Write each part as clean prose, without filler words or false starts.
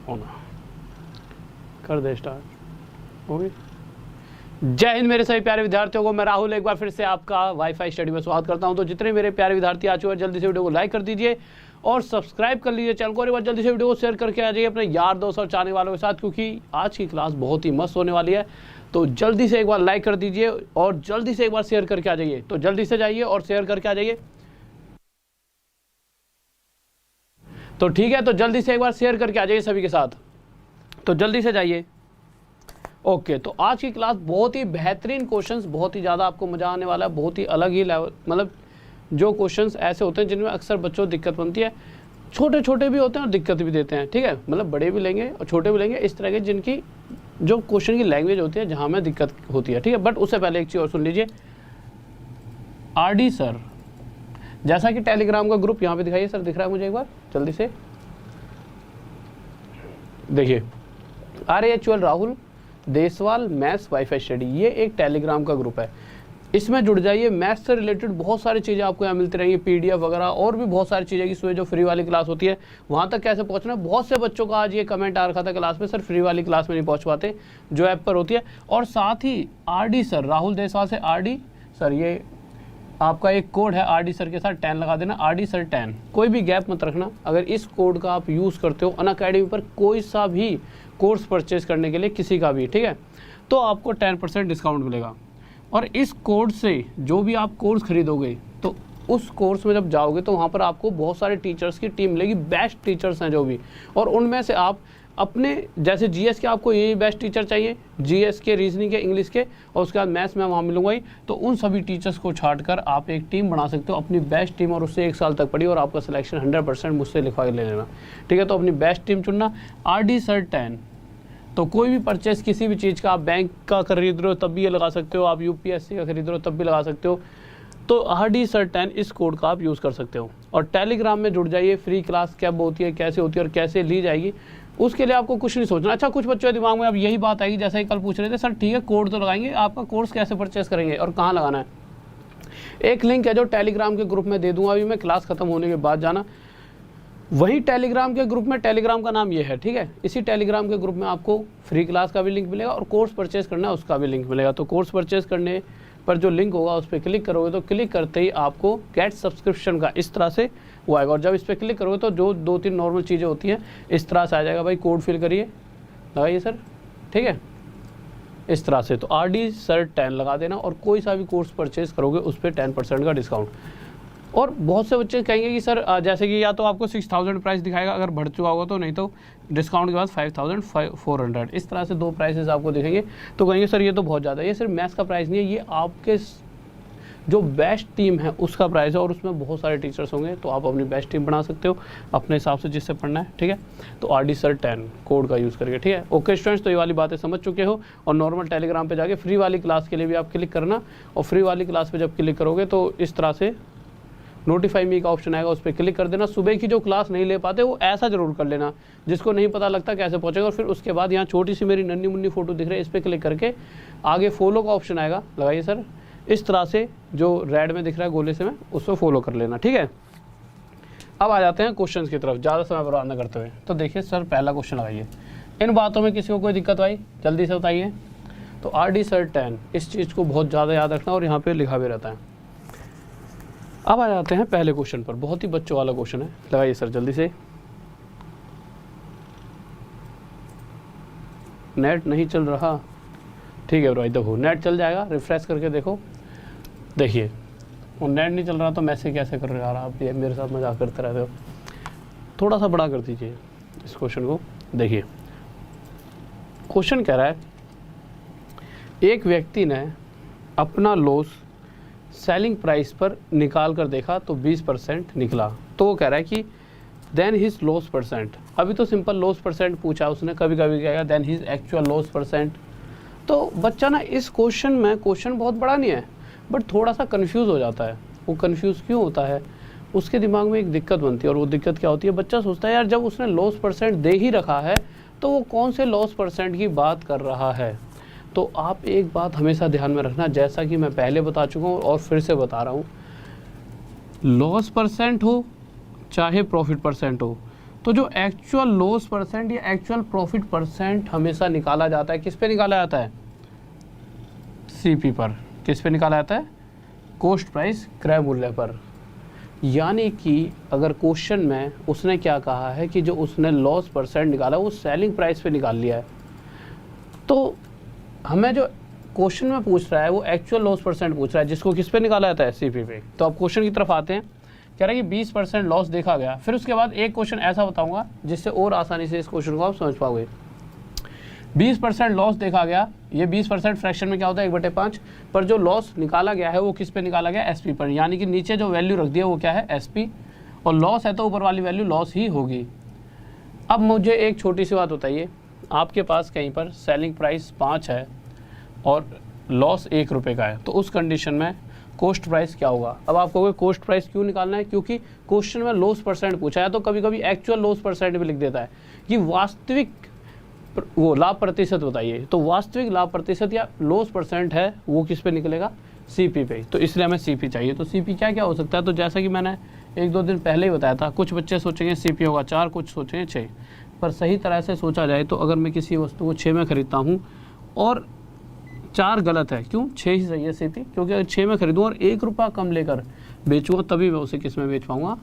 होना। कर they start. Okay, जय हिंद मेरे सभी प्यारे विद्यार्थियों को, मैं राहुल एक बार फिर से आपका वाईफाई स्टडी में स्वागत करता हूं। तो जितने मेरे प्यारे विद्यार्थी आ चुके हैं जल्दी से वीडियो को लाइक कर दीजिए और सब्सक्राइब कर लीजिए चैनल को, और एक बार जल्दी से वीडियो को शेयर करके आ जाइए अपने यार दोस्त और चाहने वालों के साथ, क्योंकि आज की क्लास बहुत ही मस्त होने वाली है। तो जल्दी से एक बार लाइक कर दीजिए और जल्दी से एक बार शेयर करके आ जाइए। तो जल्दी से जाइए और शेयर करके आ जाइए। तो ठीक है, तो जल्दी से एक बार शेयर करके आ जाइए सभी के साथ। तो जल्दी से जाइए। ओके, तो आज की क्लास बहुत ही बेहतरीन क्वेश्चंस, बहुत ही ज़्यादा आपको मज़ा आने वाला है। बहुत ही अलग ही लेवल, मतलब जो क्वेश्चंस ऐसे होते हैं जिनमें अक्सर बच्चों को दिक्कत बनती है। छोटे छोटे भी होते हैं और दिक्कत भी देते हैं, ठीक है। मतलब बड़े भी लेंगे और छोटे भी लेंगे, इस तरह के जिनकी जो क्वेश्चन की लैंग्वेज होती है जहाँ में दिक्कत होती है, ठीक है। बट उससे पहले एक चीज़ और सुन लीजिए। RD सर, जैसा कि टेलीग्राम का ग्रुप यहाँ पे दिखाइए सर, दिख रहा है मुझे, एक बार जल्दी से देखिए। RHL Rahul Deswal maths wifi study, ये एक टेलीग्राम का ग्रुप है। इसमें जुड़ जाइए। मैथ्स से रिलेटेड बहुत सारी चीज़ें आपको यहाँ मिलती रहेंगी, PDF वगैरह और भी बहुत सारी चीज़ें की सुबह जो फ्री वाली क्लास होती है वहाँ तक कैसे पहुँचना है। बहुत से बच्चों का आज ये कमेंट आ रखा था क्लास में, सर फ्री वाली क्लास में नहीं पहुँच पाते जो ऐप पर होती है। और साथ ही RD सर, राहुल देसवाल से RD सर, ये आपका एक कोड है RD सर के साथ 10 लगा देना, RD सर 10, कोई भी गैप मत रखना। अगर इस कोड का आप यूज़ करते हो अनअकैडमी पर कोई सा भी कोर्स परचेज करने के लिए, किसी का भी, ठीक है, तो आपको 10% डिस्काउंट मिलेगा। और इस कोड से जो भी आप कोर्स खरीदोगे तो उस कोर्स में जब जाओगे तो वहाँ पर आपको बहुत सारे टीचर्स की टीम मिलेगी, बेस्ट टीचर्स हैं जो भी, और उनमें से आप अपने जैसे GS के आपको यही बेस्ट टीचर चाहिए, GS के, रीजनिंग के, इंग्लिश के, और उसके बाद मैथ्स में वहाँ मिलूंगा ही। तो उन सभी टीचर्स को छांटकर आप एक टीम बना सकते हो, अपनी बेस्ट टीम, और उससे 1 साल तक पढ़ी और आपका सिलेक्शन 100% मुझसे लिखवा के ले लेना, ठीक है। तो अपनी बेस्ट टीम चुनना। RD सर 10, तो कोई भी परचेस किसी भी चीज़ का, आप बैंक का खरीद रहे हो तब भी ये लगा सकते हो, आप UPSC का खरीद रहे हो तब भी लगा सकते हो। तो RD सर 10 इस कोड का आप यूज़ कर सकते हो। और टेलीग्राम में जुड़ जाइए। फ्री क्लास कब होती है, कैसे होती है और कैसे ली जाएगी, उसके लिए आपको कुछ नहीं सोचना। अच्छा, कुछ बच्चों के दिमाग में अब यही बात आएगी, जैसा कि कल पूछ रहे थे, सर ठीक है कोड तो लगाएंगे, आपका कोर्स कैसे परचेस करेंगे और कहाँ लगाना है। एक लिंक है जो टेलीग्राम के ग्रुप में दे दूंगा अभी मैं, क्लास खत्म होने के बाद जाना वही टेलीग्राम के ग्रुप में। टेलीग्राम का नाम ये है, ठीक है। इसी टेलीग्राम के ग्रुप में आपको फ्री क्लास का भी लिंक मिलेगा और कोर्स परचेज करना है उसका भी लिंक मिलेगा। तो कोर्स परचेज करने पर जो लिंक होगा उस पर क्लिक करोगे तो क्लिक करते ही आपको गेट सब्सक्रिप्शन का इस तरह से वो आएगा, और जब इस पर क्लिक करोगे तो जो 2-3 नॉर्मल चीज़ें होती हैं इस तरह से आ जाएगा। भाई कोड फिल करिए, लगाइए सर, ठीक है, इस तरह से। तो RD सर 10 लगा देना और कोई सा भी कोर्स परचेज करोगे उस पर 10% का डिस्काउंट। और बहुत से बच्चे कहेंगे कि सर जैसे कि या तो आपको 6000 प्राइस दिखाएगा अगर बढ़ चुका होगा तो, नहीं तो डिस्काउंट के बाद 5400, इस तरह से 2 प्राइसेस आपको दिखेंगे। तो कहेंगे सर ये तो बहुत ज़्यादा है। ये सिर्फ मैथ्स का प्राइस नहीं है, ये आपके जो बेस्ट टीम है उसका प्राइस है, और उसमें बहुत सारे टीचर्स होंगे। तो आप अपनी बेस्ट टीम बना सकते हो अपने हिसाब से जिससे पढ़ना है, ठीक है। तो RD सर 10 कोड का यूज़ करके, ठीक है। ओके स्टूडेंट्स, तो ये वाली बातें समझ चुके हो। और नॉर्मल टेलीग्राम पे जाके फ्री वाली क्लास के लिए भी आप क्लिक करना, और फ्री वाली क्लास पे जब क्लिक करोगे तो इस तरह से नोटिफाई मी का ऑप्शन आएगा, उस पर क्लिक कर देना। सुबह की जो क्लास नहीं ले पाते वो ऐसा जरूर कर लेना, जिसको नहीं पता लगता कैसे पहुंचेगा। और फिर उसके बाद यहाँ छोटी सी मेरी नन्ही मुन्नी फोटो दिख रही है, इस पर क्लिक करके आगे फॉलो का ऑप्शन आएगा, लगाइए सर, इस तरह से जो रेड में दिख रहा है गोले से, में उसको फॉलो कर लेना, ठीक है। अब आ जाते हैं क्वेश्चन की तरफ, ज़्यादा समय बर्बाद न करते हुए। तो देखिए सर, पहला क्वेश्चन लगाइए। इन बातों में किसी को कोई दिक्कत आई जल्दी से बताइए। तो RD सर 10, इस चीज़ को बहुत ज़्यादा याद रखना, और यहाँ पर लिखा भी रहता है। अब आ जाते हैं पहले क्वेश्चन पर, बहुत ही बच्चों वाला क्वेश्चन है, लगाइए सर जल्दी से। नेट नहीं चल रहा, ठीक है भाई, देखो नेट चल जाएगा, रिफ्रेश करके देखो। देखिए, और नेट नहीं चल रहा तो मैसेज कैसे कर रहे हो आप, ये मेरे साथ मजाक करते रहते हो। थोड़ा सा बड़ा कर दीजिए इस क्वेश्चन को। देखिए क्वेश्चन कह रहा है, एक व्यक्ति ने अपना लॉस सेलिंग प्राइस पर निकाल कर देखा तो 20% निकला। तो वो कह रहा है कि देन हिज लॉस परसेंट। अभी तो सिंपल लॉस परसेंट पूछा उसने, कभी कभी कहेगा then his actual loss percent. तो बच्चा ना इस क्वेश्चन में, क्वेश्चन बहुत बड़ा नहीं है बट थोड़ा सा कंफ्यूज हो जाता है। वो कंफ्यूज क्यों होता है, उसके दिमाग में एक दिक्कत बनती है, और वो दिक्कत क्या होती है, बच्चा सोचता है यार जब उसने लॉस परसेंट दे ही रखा है तो वो कौन से लॉस परसेंट की बात कर रहा है। तो आप एक बात हमेशा ध्यान में रखना, जैसा कि मैं पहले बता चुका हूँ और फिर से बता रहा हूँ, लॉस परसेंट हो चाहे प्रॉफिट परसेंट हो, तो जो एक्चुअल लॉस परसेंट या एक्चुअल प्रॉफिट परसेंट हमेशा निकाला जाता है, किस पे निकाला जाता है? सीपी पर। किस पे निकाला जाता है? कॉस्ट प्राइस क्रय मूल्य पर। यानी कि अगर क्वेश्चन में उसने क्या कहा है कि जो उसने लॉस परसेंट निकाला वो सेलिंग प्राइस पे निकाल लिया है, तो हमें जो क्वेश्चन में पूछ रहा है वो एक्चुअल लॉस परसेंट पूछ रहा है, जिसको किस पे निकाला जाता है? सीपी पे। तो अब क्वेश्चन की तरफ आते हैं। कह रहा है कि 20% लॉस देखा गया। फिर उसके बाद एक क्वेश्चन ऐसा बताऊंगा जिससे और आसानी से इस क्वेश्चन को आप समझ पाओगे। 20% लॉस देखा गया, ये 20% फ्रैक्शन में क्या होता है? 1/5। पर जो लॉस निकाला गया है वो किस पे निकाला गया? एसपी पर। यानी कि नीचे जो वैल्यू रख दिया वो क्या है? एसपी। और लॉस है तो ऊपर वाली वैल्यू लॉस ही होगी। अब मुझे एक छोटी सी बात बताइए, आपके पास कहीं पर सेलिंग प्राइस 5 है और लॉस 1 रुपये का है, तो उस कंडीशन में कॉस्ट प्राइस क्या होगा? अब आप कहोगे कॉस्ट प्राइस क्यों निकालना है? क्योंकि क्वेश्चन में लॉस परसेंट पूछा है, तो कभी कभी एक्चुअल लॉस परसेंट भी लिख देता है कि वास्तविक वो लाभ प्रतिशत बताइए। तो वास्तविक लाभ प्रतिशत या लॉस परसेंट है वो किस पे निकलेगा? सीपी पे। तो इसलिए हमें सीपी चाहिए। तो सीपी क्या क्या हो सकता है? तो जैसा कि मैंने 1-2 दिन पहले ही बताया था, कुछ बच्चे सोचेंगे सीपी होगा 4, कुछ सोचेंगे 6। पर सही तरह से सोचा जाए तो अगर मैं किसी वस्तु को 6 में खरीदता हूँ और 4 गलत है, क्यों? 6 ही सही है सीपी। क्योंकि अगर 6 में खरीदूँ और 1 रुपया कम लेकर बेचूँगा तभी मैं उसे किस में बेच पाऊँगा?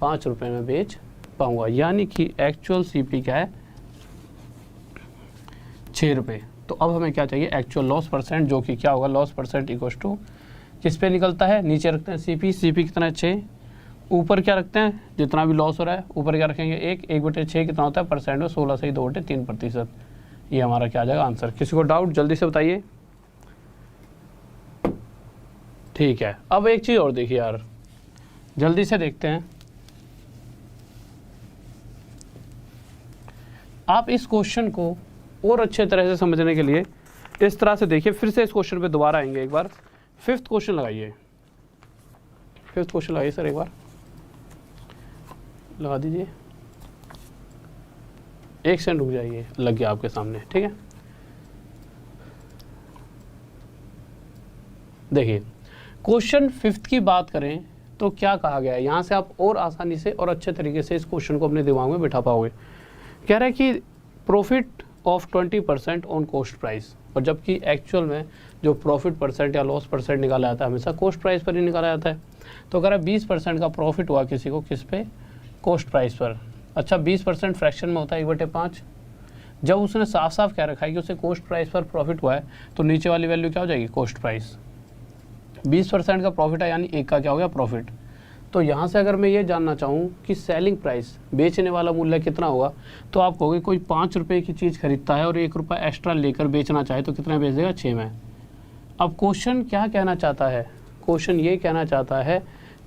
5 रुपये में बेच पाऊँगा। यानी कि एक्चुअल सीपी क्या है? 6 रुपये। तो अब हमें क्या चाहिए? एक्चुअल लॉस परसेंट, जो कि क्या होगा? लॉस परसेंट इक्वल टू किस पे निकलता है? नीचे रखते हैं सीपी। सीपी कितना है? 6। ऊपर क्या रखते हैं? जितना भी लॉस हो रहा है ऊपर क्या रखेंगे? 1/6 कितना होता है? परसेंट में 16 से 2/3%। ये हमारा क्या आ जाएगा? आंसर। किसी को डाउट जल्दी से बताइए। ठीक है, अब एक चीज़ और देखिए यार, जल्दी से देखते हैं। आप इस क्वेश्चन को और अच्छे तरह से समझने के लिए इस तरह से देखिए। फिर से इस क्वेश्चन पे दोबारा आएंगे एक बार। 5th क्वेश्चन लगाइए। 5th क्वेश्चन लगाइए सर, एक बार लगा दीजिए। 1 सेकंड रुक जाइए, लग गया आपके सामने। ठीक है, देखिए क्वेश्चन 5th की बात करें तो क्या कहा गया है, यहाँ से आप और आसानी से और अच्छे तरीके से इस क्वेश्चन को अपने दिमाग में बिठा पाओगे। कह रहा है कि profit of 20% on cost price, और जबकि एक्चुअल में जो प्रॉफिट परसेंट या लॉस परसेंट निकाला जाता है हमेशा कॉस्ट प्राइस पर ही निकाला जाता है। तो कह रहा है 20% का प्रॉफिट हुआ किसी को, किस पे? कॉस्ट प्राइस पर। अच्छा, 20% फ्रैक्शन में होता है 1/5। जब उसने साफ साफ कह रखा है कि उसे कॉस्ट प्राइस पर प्रॉफिट हुआ है, तो नीचे वाली वैल्यू क्या हो जाएगी? Cost price. 20% का प्रॉफिट है यानी 1 का क्या हो गया? प्रॉफिट। तो यहाँ से अगर मैं ये जानना चाहूँ कि सेलिंग प्राइस, बेचने वाला मूल्य कितना होगा, तो आप कहोगे कोई 5 रुपये की चीज़ खरीदता है और 1 रुपया एक्स्ट्रा लेकर बेचना चाहे तो कितना बेच देगा? 6 में। अब क्वेश्चन क्या कहना चाहता है? क्वेश्चन ये कहना चाहता है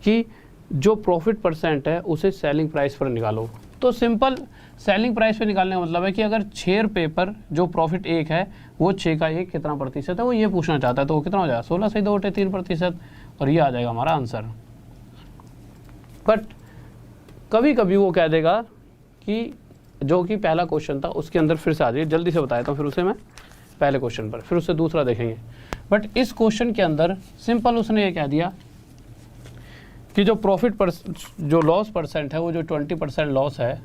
कि जो प्रॉफिट परसेंट है उसे सेलिंग प्राइस पर निकालो। तो सिंपल सेलिंग प्राइस पे निकालने का मतलब है कि अगर 6 रुपये पर जो प्रॉफिट 1 है वो 6 का 1 कितना प्रतिशत है, वो ये पूछना चाहता है। तो वो कितना हो जाएगा? 16 से 2/3%। और ये आ जाएगा हमारा आंसर। बट कभी कभी वो कह देगा कि जो कि पहला क्वेश्चन था उसके अंदर फिर से आ जाइए, जल्दी से बताया था फिर उसे मैं पहले क्वेश्चन पर, फिर उससे दूसरा देखेंगे। बट इस क्वेश्चन के अंदर सिंपल उसने ये कह दिया कि जो जो लॉस परसेंट है वो जो 20% लॉस है,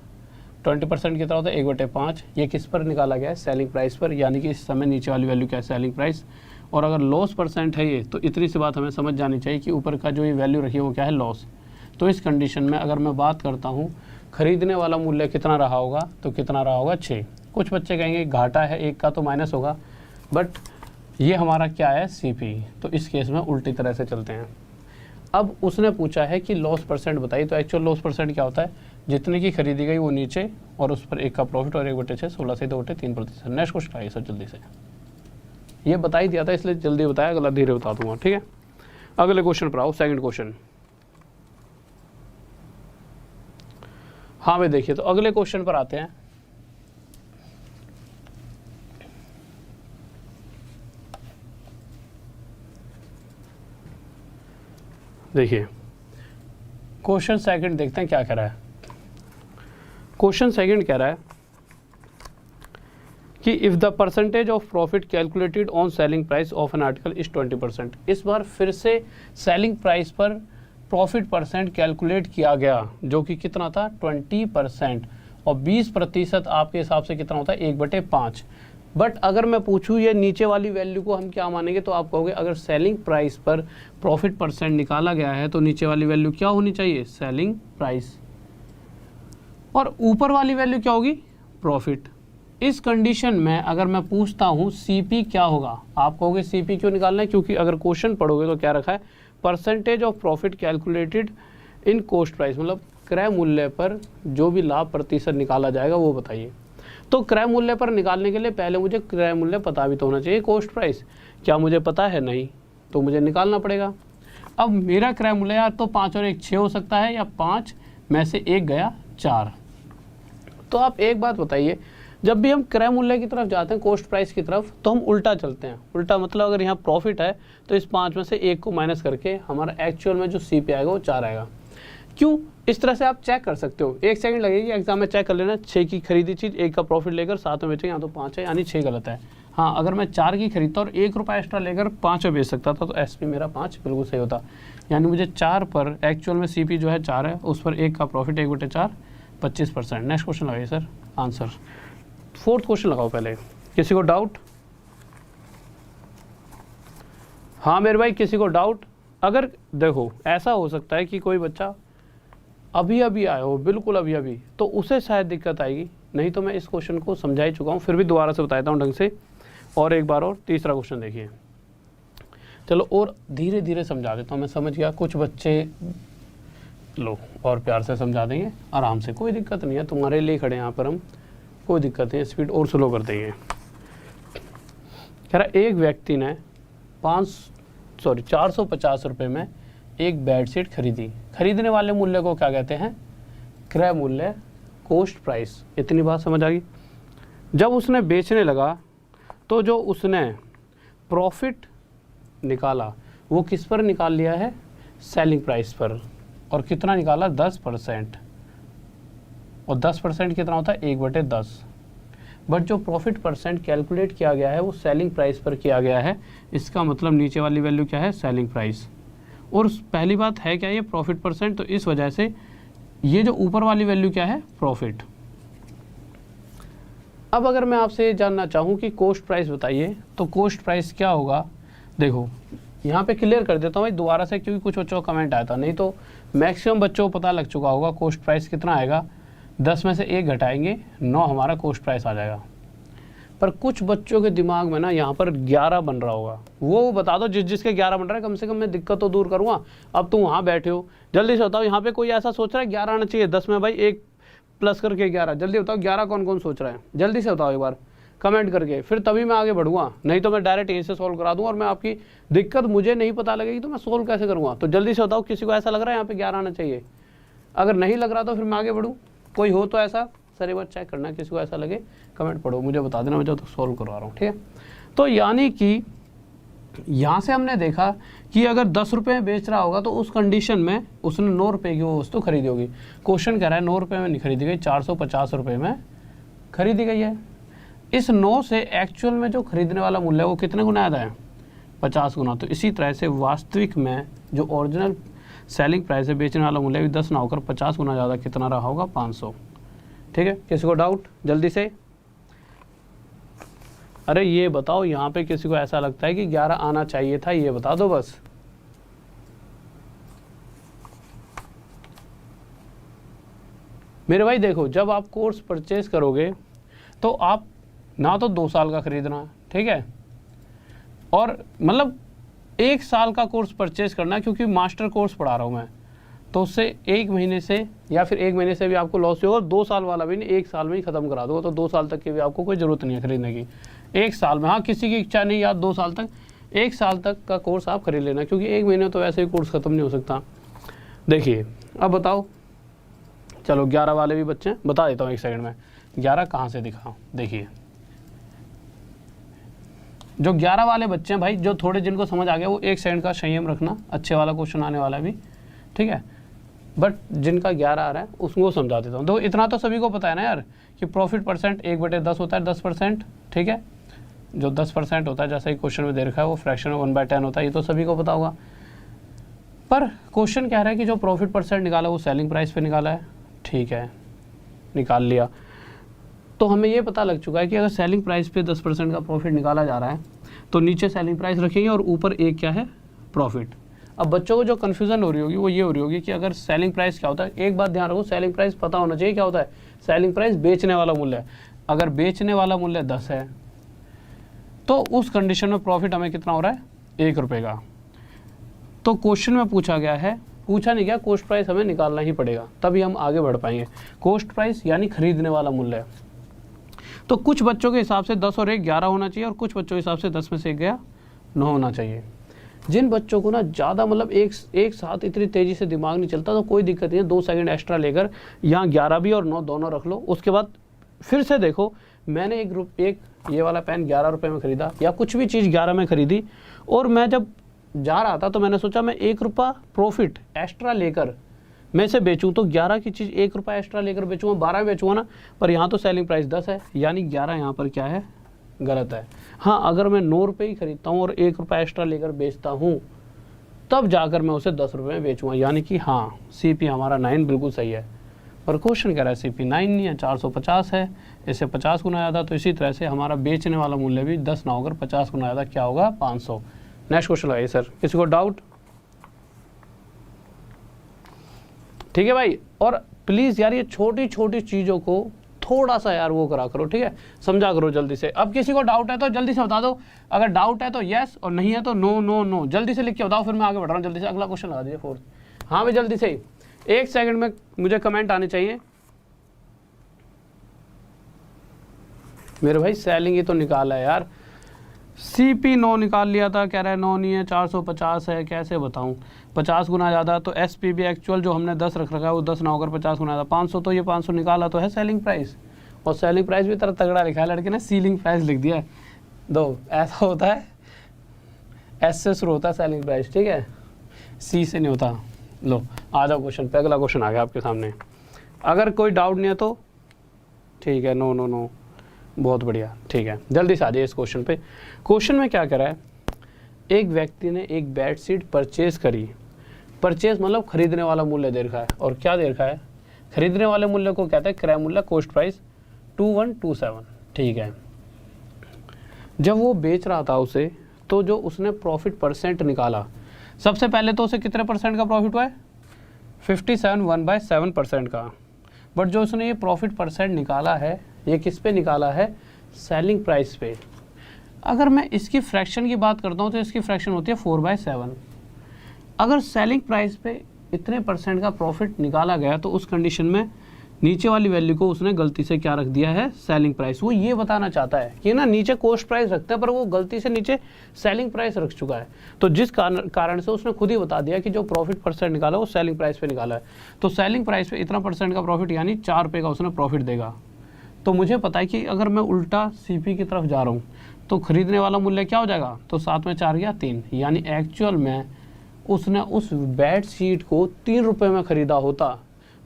20% कितना होता है? 1/5। ये किस पर निकाला गया है? सेलिंग प्राइस पर। यानी कि इस समय नीचे वाली वैल्यू क्या है? Selling price. और अगर लॉस परसेंट है ये, तो इतनी सी बात हमें समझ जानी चाहिए कि ऊपर का जो ये वैल्यू रखी है वो क्या है? लॉस। तो इस कंडीशन में अगर मैं बात करता हूँ खरीदने वाला मूल्य कितना रहा होगा, तो कितना रहा होगा? 6। कुछ बच्चे कहेंगे घाटा है 1 का तो माइनस होगा, बट ये हमारा क्या है? सीपी। तो इस केस में उल्टी तरह से चलते हैं। अब उसने पूछा है कि लॉस परसेंट बताइए। तो एक्चुअल लॉस परसेंट क्या होता है? जितने की खरीदी गई वो नीचे और उस पर 1 का प्रॉफिट और 1/6, 16 से 2/3%। नेक्स्ट क्वेश्चन आइए सर जल्दी से। ये बता ही दिया था इसलिए जल्दी बताया, अगला धीरे बता दूंगा। ठीक है, अगले क्वेश्चन पर आओ। 2nd question. हाँ भाई देखिए, तो अगले क्वेश्चन पर आते हैं। देखिए क्वेश्चन 2nd देखते हैं क्या कह रहा है। क्वेश्चन 2nd कह रहा है कि if the percentage of profit calculated on selling price of an article is 20%। इस बार फिर से सेलिंग प्राइस पर प्रॉफिट परसेंट कैलकुलेट किया गया, जो कि कितना था? 20%। और 20% आपके हिसाब से कितना होता है 1/5। बट अगर मैं पूछूं ये नीचे वाली वैल्यू को हम क्या मानेंगे, तो आप कहोगे अगर सेलिंग प्राइस पर प्रॉफिट परसेंट निकाला गया है तो नीचे वाली वैल्यू क्या होनी चाहिए, सेलिंग प्राइस, और ऊपर वाली वैल्यू क्या होगी, प्रॉफिट। इस कंडीशन में अगर मैं पूछता हूँ सीपी क्या होगा, आप कहोगे सीपी क्यों निकालना है, क्योंकि अगर क्वेश्चन पढ़ोगे तो क्या रखा है, percentage of profit calculated in cost price, मतलब क्रय मूल्य पर जो भी लाभ प्रतिशत निकाला जाएगा वो बताइए। तो क्रय मूल्य पर निकालने के लिए पहले मुझे क्रय मूल्य पता भी तो होना चाहिए, कॉस्ट प्राइस क्या मुझे पता है, नहीं, तो मुझे निकालना पड़ेगा। अब मेरा क्रय मूल्य यार तो 5 और 1 6 हो सकता है, या 5 में से 1 गया 4। तो आप एक बात बताइए, जब भी हम क्रय मूल्य की तरफ जाते हैं कॉस्ट प्राइस की तरफ, तो हम उल्टा चलते हैं। उल्टा मतलब अगर यहाँ प्रॉफिट है तो इस 5 में से 1 को माइनस करके हमारा एक्चुअल में जो सीपी आएगा वो 4 आएगा। क्यों, इस तरह से आप चेक कर सकते हो, 1 सेकंड लगेगी, एग्जाम में चेक कर लेना। 6 की खरीदी चीज़ 1 का प्रॉफिट लेकर 7 में बेचेंगे, यहाँ तो 5 है, यानी 6 गलत है। हाँ, अगर मैं 4 की खरीदता और 1 रुपया एक्स्ट्रा लेकर 5 में बेच सकता था तो एसपी मेरा 5 बिल्कुल सही होता। यानी मुझे 4 पर एक्चुअल में सीपी जो है 4 है, उस पर 1 का प्रॉफिट 1/4 25%। नेक्स्ट क्वेश्चन लगाइए सर, आंसर। 4th क्वेश्चन लगाओ पहले, किसी को डाउट? हाँ मेरे भाई, किसी को डाउट? अगर देखो ऐसा हो सकता है कि कोई बच्चा अभी अभी आया हो, बिल्कुल अभी अभी, तो उसे शायद दिक्कत आएगी, नहीं तो मैं इस क्वेश्चन को समझा ही चुका हूँ, फिर भी दोबारा से बताता हूँ ढंग से। और एक बार और तीसरा क्वेश्चन देखिए, चलो और धीरे धीरे समझा देता हूँ, मैं समझ गया। कुछ बच्चे लो और प्यार से समझा देंगे, आराम से, कोई दिक्कत नहीं है, तुम्हारे लिए खड़े हैं यहाँ पर हम, कोई दिक्कत नहीं, स्पीड और स्लो कर देंगे। कह रहा एक व्यक्ति ने 450 रुपये में एक बेडशीट खरीदी। खरीदने वाले मूल्य को क्या कहते हैं, क्रय मूल्य, कॉस्ट प्राइस। इतनी बात समझ आ गई। जब उसने बेचने लगा तो जो उसने प्रॉफिट निकाला वो किस पर निकाल लिया है, सेलिंग प्राइस पर। और कितना निकाला, 10%। और 10% कितना होता है, 1/10। बट जो प्रॉफिट परसेंट कैलकुलेट किया गया है वो सेलिंग प्राइस पर किया गया है। इसका मतलब नीचे वाली वैल्यू क्या है, सेलिंग प्राइस। और पहली बात है क्या, ये प्रॉफिट परसेंट, तो इस वजह से ये जो ऊपर वाली वैल्यू क्या है, प्रॉफिट। अब अगर मैं आपसे जानना चाहूँ कि कॉस्ट प्राइस बताइए, तो कॉस्ट प्राइस क्या होगा, देखो यहाँ पे क्लियर कर देता हूँ भाई दोबारा से, क्योंकि कुछ बच्चों का कमेंट आया था, नहीं तो मैक्सिमम बच्चों को पता लग चुका होगा कॉस्ट प्राइस कितना आएगा। 10 में से 1 घटाएंगे, 9 हमारा कॉस्ट प्राइस आ जाएगा। पर कुछ बच्चों के दिमाग में ना यहाँ पर 11 बन रहा होगा, वो बता दो जिसके 11 बन रहा है, कम से कम मैं दिक्कत तो दूर करूँगा। अब तुम वहाँ बैठे हो, जल्दी से बताओ, यहाँ पे कोई ऐसा सोच रहा है 11 आना चाहिए, 10 में भाई 1 प्लस करके 11, जल्दी बताओ 11 कौन कौन सोच रहा है, जल्दी से बताओ एक बार कमेंट करके, फिर तभी मैं आगे बढ़ूँगा, नहीं तो मैं डायरेक्ट यहीं से सॉल्व करा दूँ और मैं आपकी दिक्कत मुझे नहीं पता लगेगी तो मैं सोल्व कैसे करूँगा। तो जल्दी से बताओ किसी को ऐसा लग रहा है यहाँ पे 11 आना चाहिए, अगर नहीं लग रहा तो फिर मैं आगे बढ़ूँ। कोई हो तो ऐसा, सर एक बार चेक करना, किसी को ऐसा लगे कमेंट पढ़ो, मुझे बता देना, मैं जब तक सॉल्व करवा रहा हूँ, ठीक है। तो यानी कि यहाँ से हमने देखा कि अगर 10 रुपये में बेच रहा होगा तो उस कंडीशन में उसने 9 रुपये की वो वस्तु खरीदी होगी। क्वेश्चन कह रहा है 9 रुपये में नहीं खरीदी गई, 450 रुपये में खरीदी गई है। इस 9 से एक्चुअल में जो खरीदने वाला मूल्य है वो कितने गुना आता है, 50 गुना। तो इसी तरह से वास्तविक में जो ओरिजिनल सेलिंग प्राइस है, बेचने वाला मूल्य भी 10 ना होकर 50 गुना ज़्यादा कितना रहा होगा, 500। ठीक है, किसी को डाउट, जल्दी से। अरे ये बताओ यहाँ पे किसी को ऐसा लगता है कि 11 आना चाहिए था, ये बता दो बस। मेरे भाई देखो, जब आप कोर्स परचेज करोगे तो आप ना तो 2 साल का खरीदना, ठीक है, और मतलब 1 साल का कोर्स परचेज करना, क्योंकि मास्टर कोर्स पढ़ा रहा हूँ मैं, तो उससे 1 महीने से या फिर 1 महीने से भी आपको लॉस होगा। 2 साल वाला भी नहीं, 1 साल में ही ख़त्म करा दो, तो 2 साल तक की भी आपको कोई ज़रूरत नहीं है खरीदने की। 1 साल में, हाँ किसी की इच्छा नहीं यार 2 साल तक, 1 साल तक का कोर्स आप खरीद लेना, क्योंकि 1 महीने तो वैसे ही कोर्स ख़त्म नहीं हो सकता। देखिए अब बताओ, चलो 11 वाले भी बच्चे हैं, बता देता हूँ 1 सेकंड में 11 कहाँ से दिखाऊँ। देखिए जो 11 वाले बच्चे हैं भाई, जो थोड़े जिनको समझ आ गया वो 1 सेकंड का संयम रखना, अच्छे वाला क्वेश्चन आने वाला भी, ठीक है। बट जिनका 11 आ रहा है उसको समझा देता हूँ। तो इतना तो सभी को पता है ना यार कि प्रॉफिट परसेंट 1/10 होता है, 10%, ठीक है। जो 10% होता है, जैसा ही क्वेश्चन में दे रखा है, वो फ्रैक्शन 1/10 होता है, ये तो सभी को पता होगा। पर क्वेश्चन कह रहा है कि जो प्रॉफिट परसेंट निकाला वो सेलिंग प्राइस पे निकाला है, ठीक है। निकाल लिया। तो हमें ये पता लग चुका है कि अगर सेलिंग प्राइस पे 10% का प्रॉफिट निकाला जा रहा है तो नीचे सेलिंग प्राइस रखेंगे और ऊपर एक क्या है, प्रॉफिट। अब बच्चों को जो कन्फ्यूज़न हो रही होगी वो ये हो रही होगी कि अगर सेलिंग प्राइस क्या होता है। एक बात ध्यान रखो, सेलिंग प्राइस पता होना चाहिए क्या होता है। सेलिंग प्राइस बेचने वाला मूल्य है। अगर बेचने वाला मूल्य 10 है तो उस कंडीशन में प्रॉफिट हमें कितना हो रहा है, 1 रुपये का। तो क्वेश्चन में पूछा गया है, पूछा नहीं गया, कॉस्ट प्राइस हमें निकालना ही पड़ेगा, तभी हम आगे बढ़ पाएंगे। कॉस्ट प्राइस यानी खरीदने वाला मूल्य। तो कुछ बच्चों के हिसाब से 10 और 1 11 होना चाहिए और कुछ बच्चों के हिसाब से 10 में से 1 गया 9 होना चाहिए। जिन बच्चों को ना ज़्यादा मतलब एक साथ इतनी तेज़ी से दिमाग नहीं चलता तो कोई दिक्कत नहीं है, 2 सेकंड एक्स्ट्रा लेकर यहाँ 11 भी और 9 दोनों रख लो। उसके बाद फिर से देखो, मैंने एक ये वाला पेन 11 रुपये में ख़रीदा या कुछ भी चीज़ 11 में ख़रीदी और मैं जब जा रहा था तो मैंने सोचा मैं 1 रुपया प्रॉफिट एक्स्ट्रा लेकर मैं इसे बेचूं, तो 11 की चीज़ 1 रुपया एक्स्ट्रा लेकर बेचूँगा, 12 बेचूँगा ना। पर यहाँ तो सेलिंग प्राइस 10 है, यानी 11 यहाँ पर क्या है, गलत है। हाँ, अगर मैं 9 रुपये ही खरीदता हूँ और 1 रुपया एक्स्ट्रा लेकर बेचता हूँ तब जाकर मैं उसे 10 रुपये में बेचूँगा, यानी कि हाँ CP हमारा 9 बिल्कुल सही है। पर क्वेश्चन कह रहा है CP 9 नहीं है, 450 है, इसे 50 गुना ज़्यादा। तो इसी तरह से हमारा बेचने वाला मूल्य भी 10 ना होकर 50 गुना ज़्यादा, क्या होगा, 500। नेक्स्ट क्वेश्चन लगाइए सर, किसी को डाउट? ठीक है भाई। और प्लीज़ यार ये छोटी छोटी चीज़ों को थोड़ा सा यार वो करा करो, ठीक है, समझा करो जल्दी से। अब किसी को डाउट है तो जल्दी से बता दो, अगर डाउट है तो यस और नहीं है तो नो नो नो। जल्दी से लिख के बताओ, फिर मैं आगे बढ़ रहा हूँ। जल्दी से अगला क्वेश्चन लगा दीजिए 4th। हाँ भाई जल्दी से, 1 सेकंड में मुझे कमेंट आने चाहिए। मेरे भाई सेलिंग ही तो निकाला है यार, CP 9 निकाल लिया था, कह रहा है 9 नहीं है, 450 है, कैसे बताऊं, 50 गुना ज़्यादा। तो SPB एक्चुअल जो हमने 10 रख रखा है वो 10 ना होकर 50 गुना ज़्यादा, 500। तो ये 500 निकाला तो है सेलिंग प्राइस, और सेलिंग प्राइस भी तरह तगड़ा लिखा है लड़के ने, सीलिंग प्राइस लिख दिया है। दो ऐसा होता है, S से शुरू होता है सेलिंग प्राइस, ठीक है, C से नहीं होता। लो आ जाओ क्वेश्चन पे, अगला क्वेश्चन आ गया आपके सामने। अगर कोई डाउट नहीं है तो ठीक है, नो नो नो, बहुत बढ़िया, ठीक है। जल्दी से आ जाइए इस क्वेश्चन पे। क्वेश्चन में क्या करा है, एक व्यक्ति ने एक बेडशीट परचेज करी। परचेज मतलब खरीदने वाला मूल्य दे रखा है, और क्या दे रखा है, खरीदने वाले मूल्य को कहते हैं क्रय मूल्य, कॉस्ट प्राइस 2127, ठीक है। जब वो बेच रहा था उसे, तो जो उसने प्रॉफिट परसेंट निकाला, सबसे पहले तो उसे कितने परसेंट का प्रॉफिट हुआ है, 57 1/7% का। बट जो उसने ये प्रॉफिट परसेंट निकाला है, ये किस पे निकाला है, सेलिंग प्राइस पे। अगर मैं इसकी फ्रैक्शन की बात करता हूँ तो इसकी फ्रैक्शन होती है 4/7। अगर सेलिंग प्राइस पे इतने परसेंट का प्रॉफिट निकाला गया तो उस कंडीशन में नीचे वाली वैल्यू को उसने गलती से क्या रख दिया है, सेलिंग प्राइस। वो ये बताना चाहता है कि ना नीचे कॉस्ट प्राइस रखता है पर वो गलती से नीचे सेलिंग प्राइस रख चुका है। तो जिस कारण से उसने खुद ही बता दिया कि जो प्रॉफिट परसेंट निकाला वो सेलिंग प्राइस पे निकाला है। तो सेलिंग प्राइस पे इतना परसेंट का प्रॉफिट यानी 4 रुपये का उसने प्रॉफिट देगा। तो मुझे पता है कि अगर मैं उल्टा CP की तरफ जा रहा हूँ तो खरीदने वाला मूल्य क्या हो जाएगा, तो 7 में 4 गया 3, यानी एक्चुअल में उसने उस बेडशीट को 3 रुपये में ख़रीदा होता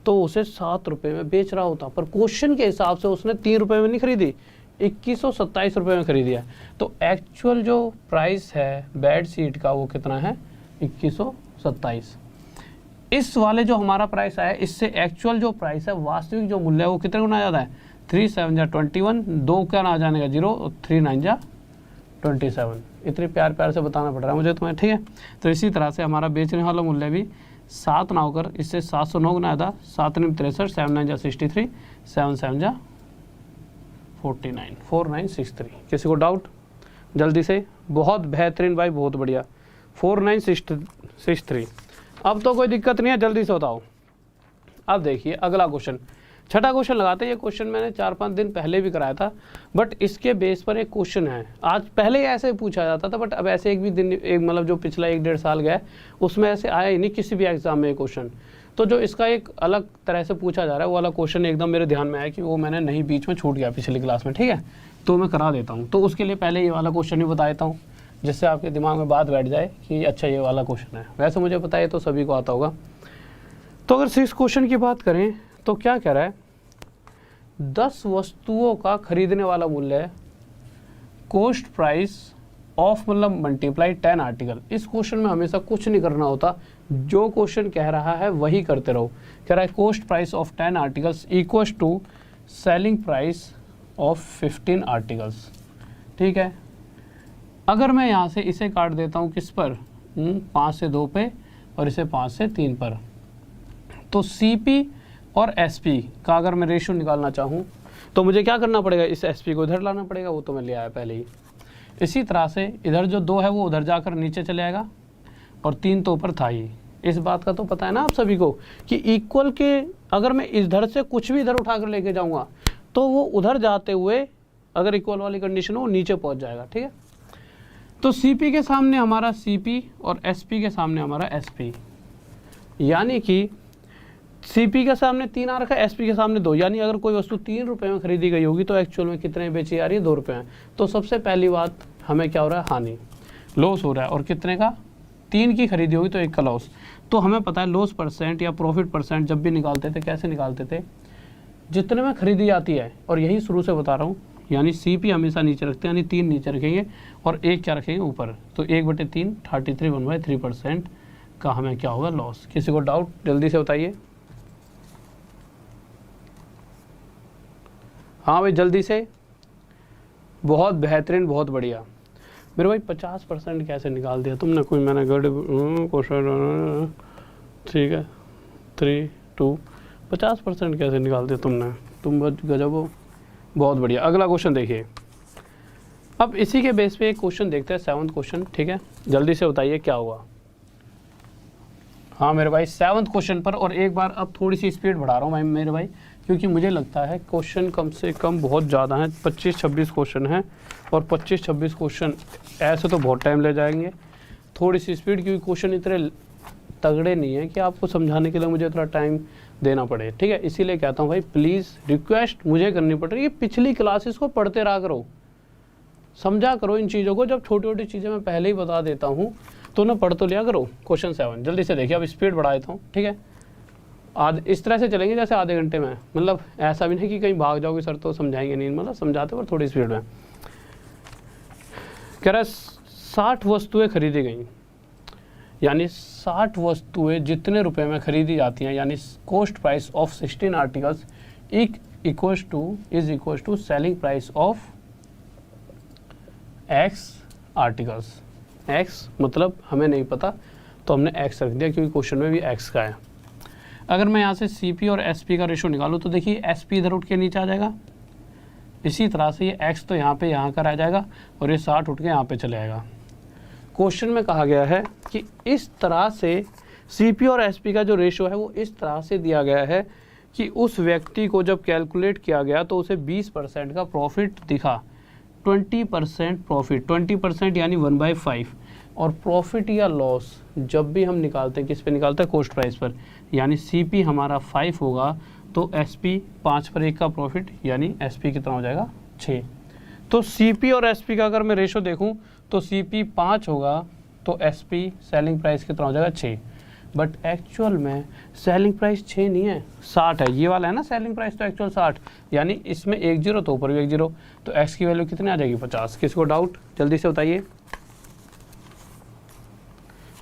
तो उसे 7 रुपये में बेच रहा होता। पर क्वेश्चन के हिसाब से उसने 3 रुपये में नहीं खरीदी, 2127 रुपये में खरीदी है। तो एक्चुअल जो प्राइस है बेडशीट का वो कितना है, 2127। इस वाले जो हमारा प्राइस आया, इससे एक्चुअल जो प्राइस है, वास्तविक जो मूल्य है वो कितने गुना ज़्यादा है, 3 7 जा 21, 2 क्या ना जाने का 0, 3 9 जा 27। इतने प्यार प्यार से बताना पड़ रहा है मुझे तुम्हें, ठीक है। तो इसी तरह से हमारा बेचने वाला मूल्य भी 7 ना होकर इससे 709 गुना ज़्यादा, 7 9 63, 7 9 जा 63, 7 7 जा 49, 4963। किसी को डाउट, जल्दी से, बहुत बेहतरीन भाई, बहुत बढ़िया, 4963। अब तो कोई दिक्कत नहीं है, जल्दी से बताओ। अब देखिए अगला क्वेश्चन, छठा क्वेश्चन लगाते हैं। ये क्वेश्चन मैंने 4-5 दिन पहले भी कराया था, बट इसके बेस पर एक क्वेश्चन है। आज पहले ऐसे ही पूछा जाता था, बट अब ऐसे एक भी दिन, एक मतलब जो पिछला 1-1.5 साल गया उसमें ऐसे आया ही नहीं किसी भी एग्जाम में ये क्वेश्चन। तो जो इसका एक अलग तरह से पूछा जा रहा है वो वाला क्वेश्चन एकदम मेरे ध्यान में आया कि वो मैंने नहीं, बीच में छूट गया पिछली क्लास में, ठीक है, तो मैं करा देता हूँ। तो उसके लिए पहले ये वाला क्वेश्चन ही बता देता हूँ, जिससे आपके दिमाग में बात बैठ जाए कि अच्छा ये वाला क्वेश्चन है। वैसे मुझे पता है तो सभी को आता होगा। तो अगर 6 क्वेश्चन की बात करें तो क्या कह रहा है, 10 वस्तुओं का खरीदने वाला मूल्य है, कॉस्ट प्राइस ऑफ मतलब मल्टीप्लाई 10 आर्टिकल। इस क्वेश्चन में हमेशा कुछ नहीं करना होता, जो क्वेश्चन कह रहा है वही करते रहो। कह रहा है cost price of 10 articles equals to selling price of 15 articles. ठीक है, अगर मैं यहाँ से इसे काट देता हूँ किस पर, 5 से 2 पे और इसे 5 से 3 पर, तो CP और SP का अगर मैं रेशियो निकालना चाहूँ तो मुझे क्या करना पड़ेगा, इस SP को इधर लाना पड़ेगा, वो तो मैं ले आया पहले ही। इसी तरह से इधर जो 2 है वो उधर जाकर नीचे चले आएगा और 3 तो ऊपर था ही। इस बात का तो पता है ना आप सभी को कि इक्वल के अगर मैं इधर से कुछ भी इधर उठा कर लेके जाऊँगा तो वो उधर जाते हुए अगर इक्वल वाली कंडीशन हो नीचे पहुँच जाएगा। ठीक है, तो CP के सामने हमारा CP और SP के सामने हमारा SP, यानी कि CP के सामने 3 आ रखा है, SP के सामने 2, यानी अगर कोई वस्तु 3 रुपये में खरीदी गई होगी तो एक्चुअल में कितने बेची जा रही है, 2 रुपये में। तो सबसे पहली बात हमें क्या हो रहा है, हानि, लॉस हो रहा है। और कितने का, 3 की खरीदी होगी तो 1 का लॉस। तो हमें पता है लॉस परसेंट या प्रॉफिट परसेंट जब भी निकालते थे कैसे निकालते थे, जितने में खरीदी जाती है, और यही शुरू से बता रहा हूँ, यानी CP हमेशा नीचे रखते हैं, यानी 3 नीचे रखेंगे और 1 क्या रखेंगे ऊपर, तो 1/3 33 1/3% का हमें क्या होगा, लॉस। किसी को डाउट जल्दी से बताइए। हाँ भाई जल्दी से, बहुत बेहतरीन, बहुत बढ़िया मेरे भाई। 50% कैसे निकाल दिया तुमने, कोई मैंने क्वेश्चन, ठीक है 3 2 50% कैसे निकाल दिया तुमने, तुम बहुत गजब हो, बहुत बढ़िया। अगला क्वेश्चन देखिए, अब इसी के बेस पे एक क्वेश्चन देखते हैं, 7वां क्वेश्चन। ठीक है, जल्दी से बताइए क्या हुआ। हाँ मेरे भाई 7वां क्वेश्चन पर, और एक बार अब थोड़ी सी स्पीड बढ़ा रहा हूँ मैं मेरे भाई, क्योंकि मुझे लगता है क्वेश्चन कम से कम बहुत ज़्यादा हैं, 25-26 क्वेश्चन हैं, और 25-26 क्वेश्चन ऐसे तो बहुत टाइम ले जाएंगे। थोड़ी सी स्पीड, क्योंकि क्वेश्चन इतने तगड़े नहीं है कि आपको समझाने के लिए मुझे थोड़ा टाइम देना पड़े। ठीक है, इसीलिए कहता हूँ भाई प्लीज़ रिक्वेस्ट मुझे करनी पड़ रही है, पिछली क्लासेस को पढ़ते रहा करो, समझा करो इन चीज़ों को। जब छोटी छोटी चीज़ें मैं पहले ही बता देता हूँ तो ना पढ़ तो लिया करो। क्वेश्चन 7 जल्दी से देखिए, अब स्पीड बढ़ा देता हूँ। ठीक है, इस तरह से चलेंगे जैसे आधे घंटे में, मतलब ऐसा भी नहीं कि कहीं भाग जाओगे सर तो समझाएंगे नहीं, मतलब समझाते पर थोड़ी स्पीड में। कह रहा है 60 वस्तुएं खरीदी गई, यानी 60 वस्तुएं जितने रुपए में खरीदी जाती हैं, यानी cost price of 16 articles is equal to selling price of X articles. X मतलब हमें नहीं पता तो हमने X रख दिया क्योंकि क्वेश्चन में भी X का है। अगर मैं यहाँ से CP और SP का रेशो निकालूँ तो देखिए SP इधर उठ के नीचे आ जाएगा, इसी तरह से ये X तो यहाँ पे यहाँ का रह जाएगा और ये 60 उठ के यहाँ पे चले जाएगा। क्वेश्चन में कहा गया है कि इस तरह से CP और SP का जो रेशो है वो इस तरह से दिया गया है कि उस व्यक्ति को जब कैलकुलेट किया गया तो उसे 20% का प्रॉफिट दिखा, 20% प्रॉफिट, 20% यानी 1/5। और प्रॉफिट या लॉस जब भी हम निकालते हैं किस पे निकालते हैं, कॉस्ट प्राइस पर, यानी CP हमारा 5 होगा तो SP 5 पर 1 का प्रॉफिट, यानी SP कितना हो जाएगा 6। तो CP और SP का अगर मैं रेशो देखूं तो CP 5 होगा तो SP सेलिंग प्राइस कितना हो जाएगा 6। बट एक्चुअल में सेलिंग प्राइस 6 नहीं है, 60 है। ये वाला है ना सेलिंग प्राइस, तो एक्चुअल 60, यानी इसमें 1 0 तो ऊपर भी 1 0, तो X की वैल्यू कितनी आ जाएगी 50। किसी को डाउट जल्दी से बताइए।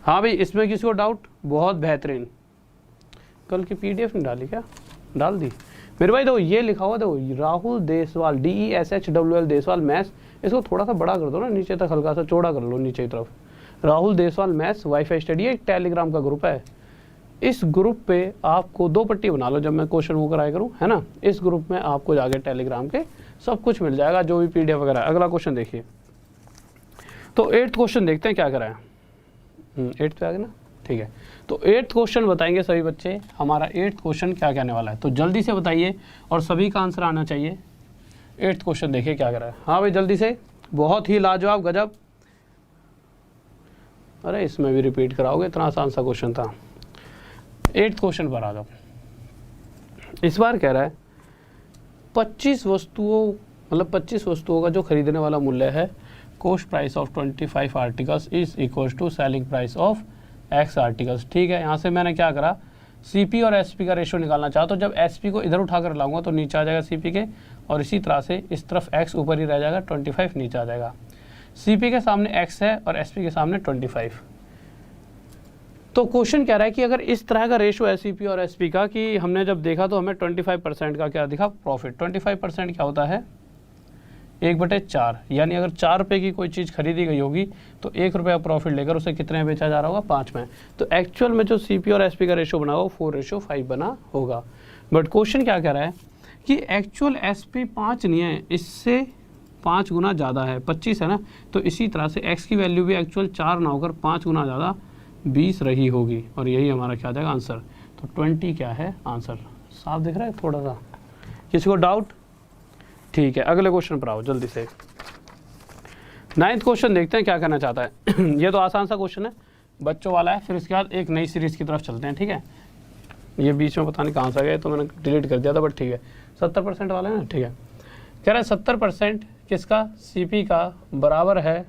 हाँ भाई इसमें किसी को डाउट, बहुत बेहतरीन। कल की PDF नहीं डाली क्या, डाल दी मेरे भाई। देखो ये लिखा हुआ, देखो राहुल देसवाल, DESHWL देसवाल मैथ्स, इसको थोड़ा सा बड़ा कर दो ना नीचे तक, हल्का सा चौड़ा कर लो नीचे की तरफ। Rahul Deswal maths wifi study, एक टेलीग्राम का ग्रुप है। इस ग्रुप पे आपको 2 पट्टी बना लो जब मैं क्वेश्चन वो कराया करूँ, है ना। इस ग्रुप में आपको जाके टेलीग्राम के सब कुछ मिल जाएगा, जो भी PDF वगैरह। अगला क्वेश्चन देखिए, तो 8th क्वेश्चन देखते हैं क्या कराया। 8th पे आ गया ना, ठीक है। तो 8th क्वेश्चन बताएंगे सभी बच्चे, हमारा 8th क्वेश्चन क्या कहने वाला है, तो जल्दी से बताइए और सभी का आंसर आना चाहिए। 8th क्वेश्चन देखिए क्या कराया। हाँ भाई जल्दी से, बहुत ही लाजवाब, गजब। अरे इसमें भी रिपीट कराओगे, इतना आसान सा क्वेश्चन था। 8th क्वेश्चन पर आ जाओ। इस बार कह रहा है 25 वस्तुओं, मतलब 25 वस्तुओं का जो खरीदने वाला मूल्य है, cost price of 25 articles is equal to selling price of X articles. ठीक है, यहाँ से मैंने क्या करा, CP और SP का रेशो निकालना चाहा तो जब SP को इधर उठा कर लाऊंगा तो नीचे आ जाएगा CP के, और इसी तरह से इस तरफ X ऊपर ही रह जाएगा, 25 नीचे आ जाएगा। CP के सामने X है और SP के सामने 25। तो क्वेश्चन कह रहा है कि अगर इस तरह का रेशो है सीपी और एसपी का कि हमने जब देखा तो हमें 25% का क्या दिखा प्रॉफिट। 25% क्या होता है 1/4, यानी अगर 4 रुपये की कोई चीज़ खरीदी गई होगी तो 1 रुपये का प्रॉफिट लेकर उसे कितने में बेचा जा रहा होगा 5 में। तो एक्चुअल में जो सीपी और एसपी का रेशो बना होगा 4:5 बना होगा। बट क्वेश्चन क्या कह रहा है कि एक्चुअल एसपी 5 नहीं है, इससे 5 गुना ज़्यादा है, 25 है ना। तो इसी तरह से एक्स की वैल्यू भी एक्चुअल 4 ना होकर 5 गुना ज़्यादा 20 रही होगी, और यही हमारा क्या जाएगा आंसर। तो 20 क्या है आंसर। साफ दिख रहा है थोड़ा सा, किसी को डाउट? ठीक है, अगले क्वेश्चन पर आओ जल्दी से। 9th क्वेश्चन देखते हैं क्या कहना चाहता है। ये तो आसान सा क्वेश्चन है, बच्चों वाला है। फिर इसके बाद एक नई सीरीज़ की तरफ चलते हैं, ठीक है। ये बीच में पता नहीं कहाँ से आ गया, तो मैंने डिलीट कर दिया था, बट ठीक है। 70% वाला है ना, ठीक है। कह रहा है 70% किसका सीपी का बराबर है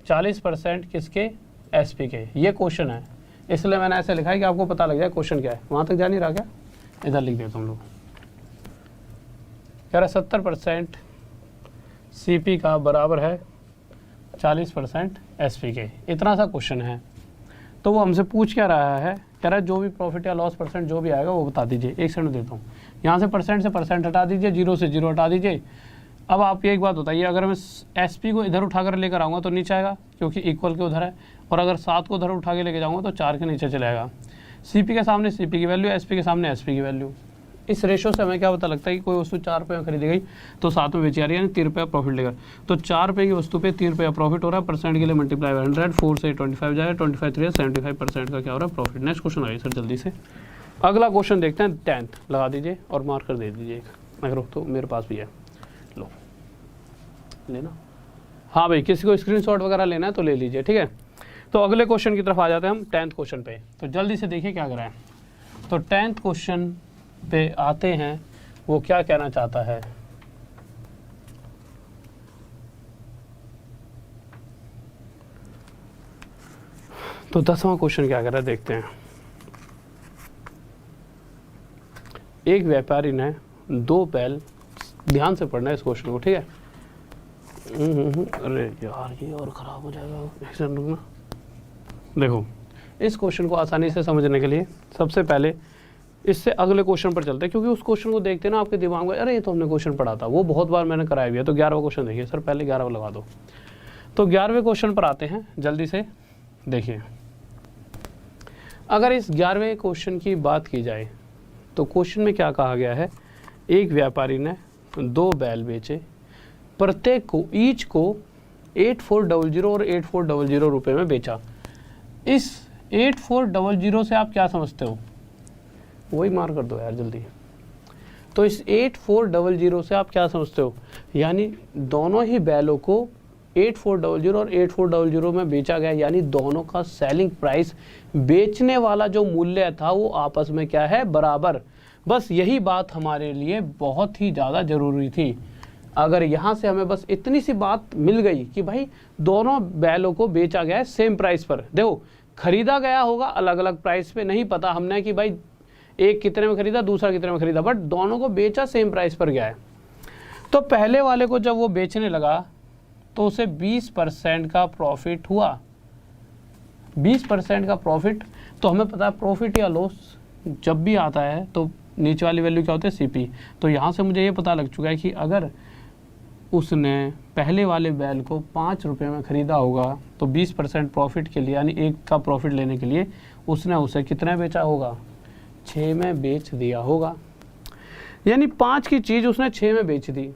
40% किसके एसपी के। ये क्वेश्चन है, इसलिए मैंने ऐसे लिखा है कि आपको पता लग जाए क्वेश्चन क्या है। वहाँ तक जा नहीं रहा क्या? इधर लिख देता हूँ लोग। कह रहा है 70% सीपी का बराबर है 40% एसपी के। इतना सा क्वेश्चन है। तो वो हमसे पूछ क्या रहा है, कह रहा है जो भी प्रॉफिट या लॉस परसेंट जो भी आएगा वो बता दीजिए। एक सेकंड देता हूँ। यहाँ से परसेंट हटा दीजिए, 0 से 0 हटा दीजिए। अब आप ये एक बात बताइए, अगर मैं एसपी को इधर उठाकर लेकर आऊँगा तो नीचे आएगा क्योंकि इक्वल के उधर है, और अगर 7 को उधर उठा के लेके जाऊँगा तो 4 के नीचे चलेगा। सीपी के सामने सीपी की वैल्यू, एसपी के सामने एसपी की वैल्यू। इस रेशो से हमें क्या पता लगता है कि कोई वस्तु 4 रुपये में खरीदी गई तो 7 में बेची जा रही है, यानी 3 रुपये प्रॉफिट लेकर। तो 4 रुपये की वस्तु पे 3 रुपये प्रॉफिट हो रहा है। परसेंट के लिए मल्टीप्लाई 100, 4 से 25 जाएगा, 25 3 75% का क्या हो रहा है प्रॉफिट। नेक्स्ट क्वेश्चन आइए सर जल्दी से। अगला क्वेश्चन देखते हैं 10th। लगा दीजिए और मार्कर दे दीजिए एक, अगर तो मेरे पास भी है, लो लेना। हाँ भाई, किसी को स्क्रीनशॉट वगैरह लेना है तो ले लीजिए, ठीक है। तो अगले क्वेश्चन की तरफ आ जाते हैं हम 10th क्वेश्चन पे। तो जल्दी से देखिए क्या कर रहा है। तो 10th क्वेश्चन पे आते हैं, वो क्या कहना चाहता है। तो 10वां क्वेश्चन क्या कर रहा है देखते हैं। एक व्यापारी ने 2 बैल, ध्यान से पढ़ना है इस क्वेश्चन को, ठीक है। अरे यार ये और खराब हो जाएगा, एक सेकंड रुकना। देखो, इस क्वेश्चन को आसानी से समझने के लिए सबसे पहले इससे अगले क्वेश्चन पर चलते हैं, क्योंकि उस क्वेश्चन को देखते ना आपके दिमाग में, अरे ये तो हमने क्वेश्चन पढ़ा था, वो बहुत बार मैंने कराया भी है। तो 11वां क्वेश्चन देखिए सर, पहले 11वां लगा दो। तो 11वें क्वेश्चन पर आते हैं, जल्दी से देखिए। अगर इस 11वें क्वेश्चन की बात की जाए तो क्वेश्चन में क्या कहा गया है, एक व्यापारी ने 2 बैल बेचे, प्रत्येक को ईच को 8400 और 8400 रुपये में बेचा। इस 8400 से आप क्या समझते हो, वही मार कर दो यार जल्दी। तो इस 8400 से आप क्या समझते हो, यानी दोनों ही बैलों को 8400 और 8400 में बेचा गया, यानी दोनों का सेलिंग प्राइस, बेचने वाला जो मूल्य था वो आपस में क्या है बराबर। बस यही बात हमारे लिए बहुत ही ज़्यादा ज़रूरी थी। अगर यहाँ से हमें बस इतनी सी बात मिल गई कि भाई दोनों बैलों को बेचा गया है सेम प्राइस पर। देखो, खरीदा गया होगा अलग अलग प्राइस पे, नहीं पता हमने कि भाई एक कितने में खरीदा दूसरा कितने में खरीदा, बट दोनों को बेचा सेम प्राइस पर गया है। तो पहले वाले को जब वो बेचने लगा तो उसे 20% का प्रॉफिट हुआ। 20% का प्रॉफिट, तो हमें पता है प्रॉफिट या लॉस जब भी आता है तो नीचे वाली वैल्यू क्या होती है सीपी। तो यहाँ से मुझे ये पता लग चुका है कि अगर उसने पहले वाले बैल को 5 रुपये में ख़रीदा होगा तो 20% प्रॉफिट के लिए, यानी एक का प्रॉफिट लेने के लिए उसने उसे कितने बेचा होगा, 6 में बेच दिया होगा। यानी 5 की चीज़ उसने 6 में बेच दी।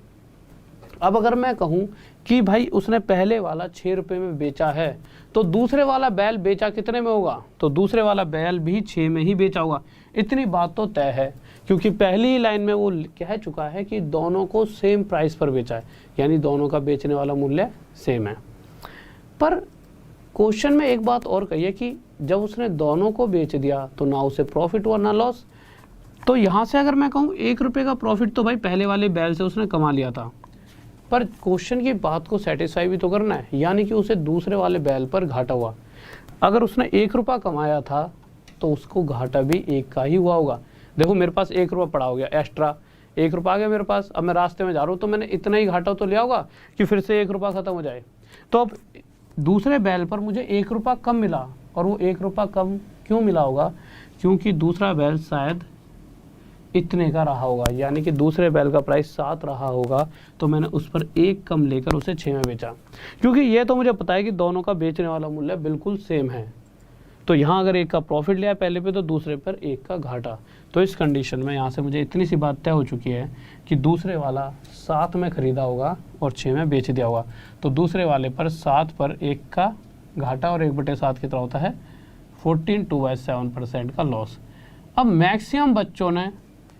अब अगर मैं कहूँ कि भाई उसने पहले वाला 6 रुपये में बेचा है तो दूसरे वाला बैल बेचा कितने में होगा, तो दूसरे वाला बैल भी 6 में ही बेचा होगा। इतनी बात तो तय है, क्योंकि पहली ही लाइन में वो कह चुका है कि दोनों को सेम प्राइस पर बेचा है, यानी दोनों का बेचने वाला मूल्य सेम है। पर क्वेश्चन में एक बात और कही है कि जब उसने दोनों को बेच दिया तो ना उसे प्रॉफिट हुआ ना लॉस। तो यहाँ से अगर मैं कहूँ 1 रुपये का प्रॉफिट तो भाई पहले वाले बैल से उसने कमा लिया था, पर क्वेश्चन की बात को सेटिस्फाई भी तो करना है, यानी कि उसे दूसरे वाले बैल पर घाटा हुआ। अगर उसने 1 रुपया कमाया था तो उसको घाटा भी 1 का ही हुआ होगा। देखो मेरे पास 1 रुपया पड़ा हो गया, एक्स्ट्रा 1 रुपया आ गया मेरे पास। अब मैं रास्ते में जा रहा हूँ तो मैंने इतना ही घाटा तो लिया होगा कि फिर से 1 रुपया ख़त्म हो जाए। तो अब दूसरे बैल पर मुझे 1 रुपया कम मिला और वो 1 रुपया कम क्यों मिला होगा? क्योंकि दूसरा बैल शायद इतने का रहा होगा, यानी कि दूसरे बैल का प्राइस 7 रहा होगा, तो मैंने उस पर 1 कम लेकर उसे 6 में बेचा। क्योंकि ये तो मुझे पता है कि दोनों का बेचने वाला मूल्य बिल्कुल सेम है, तो यहाँ अगर एक का प्रॉफिट लिया पहले पे तो दूसरे पर 1 का घाटा। तो इस कंडीशन में यहाँ से मुझे इतनी सी बात तय हो चुकी है कि दूसरे वाला 7 में ख़रीदा होगा और 6 में बेच दिया होगा। तो दूसरे वाले पर 7 पर 1 का घाटा और 1/7 कितना होता है? 14 2/7% का लॉस। अब मैक्सिमम बच्चों ने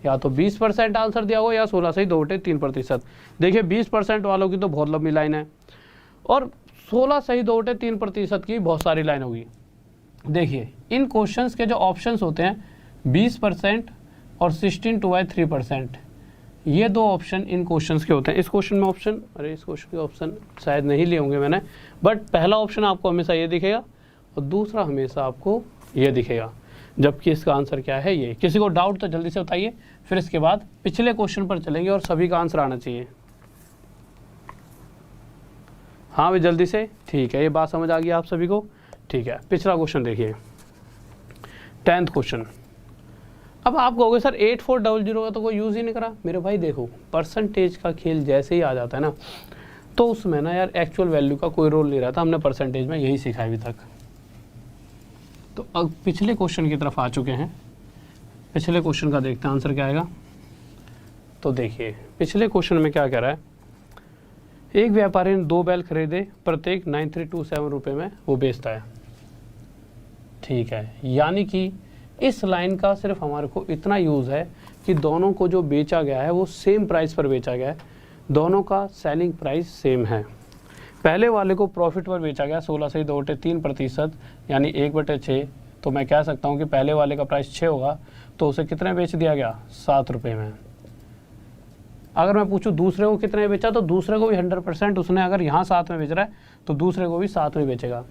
या तो 20% आंसर दिया होगा या 16 से 2/3%। देखिए 20% वालों की तो बहुत लंबी लाइन है और 16 से 2/3% की बहुत सारी लाइन होगी। देखिए इन क्वेश्चंस के जो ऑप्शंस होते हैं 20% और 16 2/3%, ये दो ऑप्शन इन क्वेश्चंस के होते हैं। इस क्वेश्चन में ऑप्शन, इस क्वेश्चन के ऑप्शन शायद नहीं लिए होंगे मैंने, बट पहला ऑप्शन आपको हमेशा ये दिखेगा और दूसरा हमेशा आपको ये दिखेगा, जबकि इसका आंसर क्या है ये। किसी को डाउट तो जल्दी से बताइए, फिर इसके बाद पिछले क्वेश्चन पर चलेंगे और सभी का आंसर आना चाहिए। हाँ भाई जल्दी से, ठीक है, ये बात समझ आ गई आप सभी को, ठीक है। पिछला क्वेश्चन देखिए, 10th क्वेश्चन। अब आप कहोगे सर 8400 का तो कोई यूज़ ही नहीं करा। मेरे भाई देखो परसेंटेज का खेल जैसे ही आ जाता है ना, तो उसमें ना यार एक्चुअल वैल्यू का कोई रोल नहीं रहता। हमने परसेंटेज में यही सीखा अभी तक। तो अब पिछले क्वेश्चन की तरफ आ चुके हैं। पिछले क्वेश्चन का देखते हैं आंसर क्या आएगा। तो देखिए पिछले क्वेश्चन में क्या कह रहा है, एक व्यापारी ने 2 बैल खरीदे, प्रत्येक 9327 रुपये में वो बेचता है, ठीक है। यानी कि इस लाइन का सिर्फ हमारे को इतना यूज़ है कि दोनों को जो बेचा गया है वो सेम प्राइस पर बेचा गया है, दोनों का सेलिंग प्राइस सेम है। पहले वाले को प्रॉफिट पर बेचा गया 16 से 2/3%, यानी 1/6। तो मैं कह सकता हूँ कि पहले वाले का प्राइस 6 होगा, तो उसे कितने बेच दिया गया? 7 रुपये में। अगर मैं पूछूं दूसरे को कितने बेचा, तो दूसरे को भी 100% उसने अगर यहाँ 7 में बेच रहा है तो दूसरे को भी 7 में बेचेगा।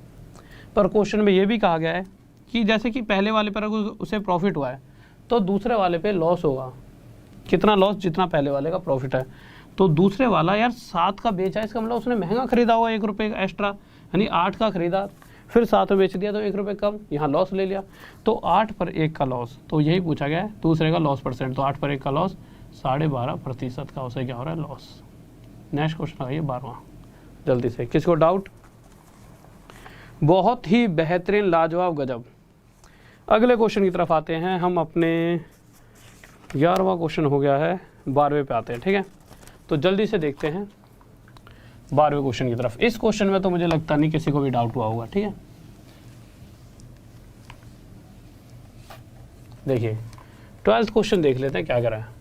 पर क्वेश्चन में ये भी कहा गया है कि जैसे कि पहले वाले पर अगर उसे प्रॉफिट हुआ है तो दूसरे वाले पे लॉस होगा। कितना लॉस? जितना पहले वाले का प्रॉफिट है। तो दूसरे वाला यार 7 का बेचा है, इसका मतलब उसने महंगा खरीदा हुआ 1 रुपये एक्स्ट्रा, यानी 8 का खरीदा फिर 7 में बेच दिया तो 1 रुपये कम, यहाँ लॉस ले लिया, तो 8 पर 1 का लॉस। तो यही पूछा गया है दूसरे का लॉस परसेंट, तो 8 पर 1 का लॉस 12.5% का उसे क्या हो रहा है? लॉस। नेक्स्ट क्वेश्चन आइए 12वां, जल्दी से, किसको डाउट? बहुत ही बेहतरीन, लाजवाब, गजब। अगले क्वेश्चन की तरफ आते हैं हम। अपने 11वां क्वेश्चन हो गया है, 12वें पे आते हैं, ठीक है। तो जल्दी से देखते हैं 12वें क्वेश्चन की तरफ। इस क्वेश्चन में तो मुझे लगता नहीं किसी को भी डाउट हुआ होगा, ठीक है। देखिए 12th क्वेश्चन देख लेते हैं क्या कह रहा है।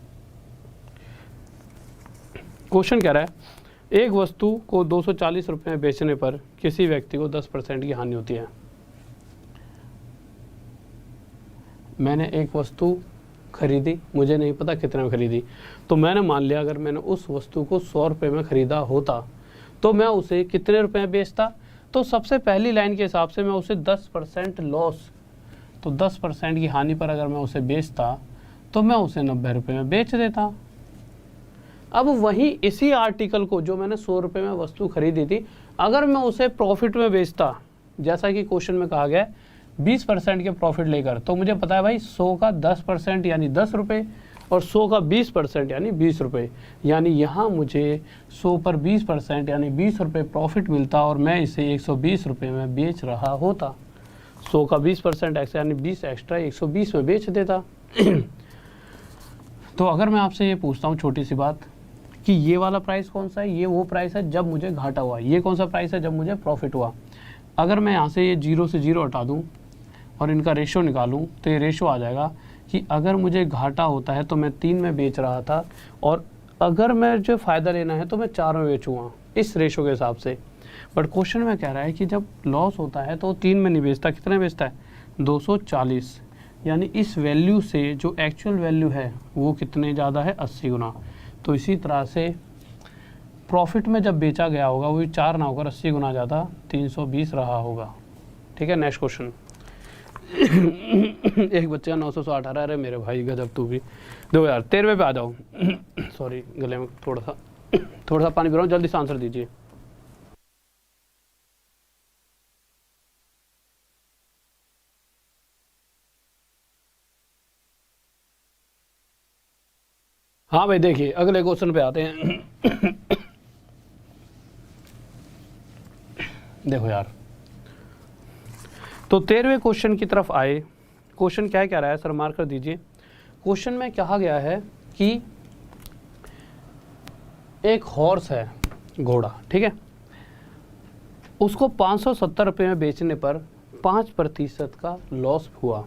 क्वेश्चन कह रहा है एक वस्तु को 240 रुपये में बेचने पर किसी व्यक्ति को 10% की हानि होती है। मैंने एक वस्तु खरीदी, मुझे नहीं पता कितने में खरीदी, तो मैंने मान लिया अगर मैंने उस वस्तु को 100 रुपये में ख़रीदा होता तो मैं उसे कितने रुपए में बेचता। तो सबसे पहली लाइन के हिसाब से मैं उसे 10% लॉस, तो 10% की हानि पर अगर मैं उसे बेचता तो मैं उसे 90 रुपये में बेच देता। अब वहीं इसी आर्टिकल को जो मैंने 100 रुपये में वस्तु खरीदी थी, अगर मैं उसे प्रॉफिट में बेचता, जैसा कि क्वेश्चन में कहा गया 20% के प्रॉफिट लेकर, तो मुझे पता है भाई 100 का 10% यानी 10 रुपये और 100 का 20% यानी 20 रुपये, यानी यहाँ मुझे 100 पर 20% यानी 20 रुपये प्रॉफिट मिलता और मैं इसे 120 रुपये में बेच रहा होता। 100 का 20% एक्स्ट्रा यानी 20 एक्स्ट्रा 120 में बेच देता। तो अगर मैं आपसे ये पूछता हूँ छोटी सी बात कि ये वाला प्राइस कौन सा है, ये वो प्राइस है जब मुझे घाटा हुआ, ये कौन सा प्राइस है जब मुझे प्रॉफिट हुआ। अगर मैं यहाँ से ये 0 से 0 हटा दूँ और इनका रेशो निकालूँ तो ये रेशो आ जाएगा कि अगर मुझे घाटा होता है तो मैं 3 में बेच रहा था और अगर मैं जो फ़ायदा लेना है तो मैं 4 में बेचूँगा, इस रेशो के हिसाब से। बट क्वेश्चन में कह रहा है कि जब लॉस होता है तो 3 में नहीं बेचता, कितने बेचता है? 240, यानी इस वैल्यू से जो एक्चुअल वैल्यू है वो कितने ज़्यादा है? 80 गुना। तो इसी तरह से प्रॉफिट में जब बेचा गया होगा वो 4 ना होकर 80 गुना ज़्यादा 320 रहा होगा, ठीक है। Next question. एक बच्चे का 918, अरे मेरे भाई गजब, तू भी दो यार। 13वें पे आ जाओ। सॉरी गले में थोड़ा सा पानी पी रहा हूँ, जल्दी से आंसर दीजिए। हाँ भाई देखिए अगले क्वेश्चन पे आते हैं। देखो यार, तो 13वें क्वेश्चन की तरफ आए। क्वेश्चन क्या क्या रहा है सर, मार्क कर दीजिए। क्वेश्चन में कहा गया है कि एक हॉर्स है, घोड़ा, ठीक है, उसको 570 रुपये में बेचने पर 5% का लॉस हुआ।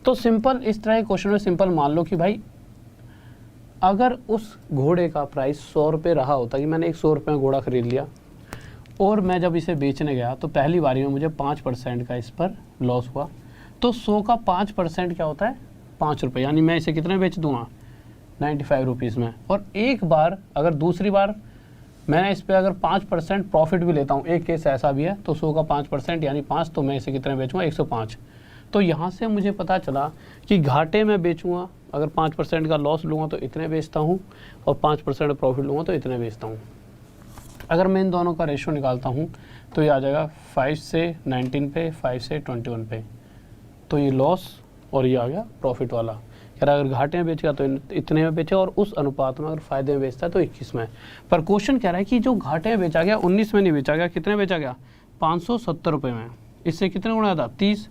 तो सिंपल इस तरह के क्वेश्चन में सिंपल मान लो कि भाई अगर उस घोड़े का प्राइस 100 रुपये रहा होता, कि मैंने एक 100 रुपये में घोड़ा खरीद लिया और मैं जब इसे बेचने गया तो पहली बारी में मुझे 5% का इस पर लॉस हुआ, तो 100 का 5% क्या होता है, 5 रुपये, यानी मैं इसे कितने बेच दूंगा, 95 रुपीज़ में। और एक बार अगर दूसरी बार मैंने इस पर अगर 5% प्रॉफिट भी लेता हूँ, एक केस ऐसा भी है, तो 100 का 5% यानी 5, तो मैं इसे कितने बेचूँगा, 105। तो यहाँ से मुझे पता चला कि घाटे में बेचूँगा, अगर 5% का लॉस लूँगा तो इतने बेचता हूँ, और 5% प्रॉफिट लूँगा तो इतने बेचता हूँ। अगर मैं इन दोनों का रेशो निकालता हूँ तो ये आ जाएगा 5 से 19 पे, 5 से 21 पे, तो ये लॉस और ये आ गया प्रॉफिट वाला। यार अगर घाटे में बेचेगा तो इतने में बेचेगा, और उस अनुपात में अगर फायदे में बेचता है तो 21 में। पर क्वेश्चन कह रहा है कि जो घाटे में बेचा गया 19 में नहीं बेचा गया, कितने बेचा गया, 570 रुपये में, इससे कितने गुना ज़्यादा, 30।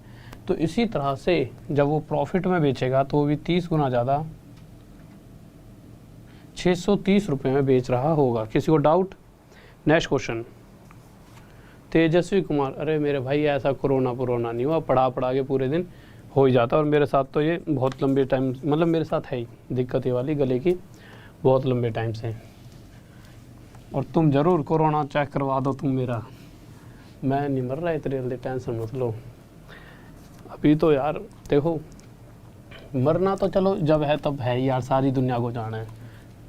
तो इसी तरह से जब वो प्रॉफिट में बेचेगा तो वो भी 30 गुना ज़्यादा 630 रुपये में बेच रहा होगा। किसी को डाउट? नेक्स्ट क्वेश्चन, तेजस्वी कुमार, अरे मेरे भाई ऐसा कोरोना नहीं हुआ, पढ़ा के पूरे दिन हो ही जाता, और मेरे साथ तो ये बहुत लंबे टाइम, मतलब मेरे साथ है ही दिक्कत ये वाली गले की, बहुत लंबे टाइम से। और तुम ज़रूर कोरोना चेक करवा दो तुम मेरा, मैं नहीं मर रहा इतनी जल्दी, टेंशन मत लो। अभी तो यार देखो, मरना तो चलो जब है तब है यार, सारी दुनिया को जाना है,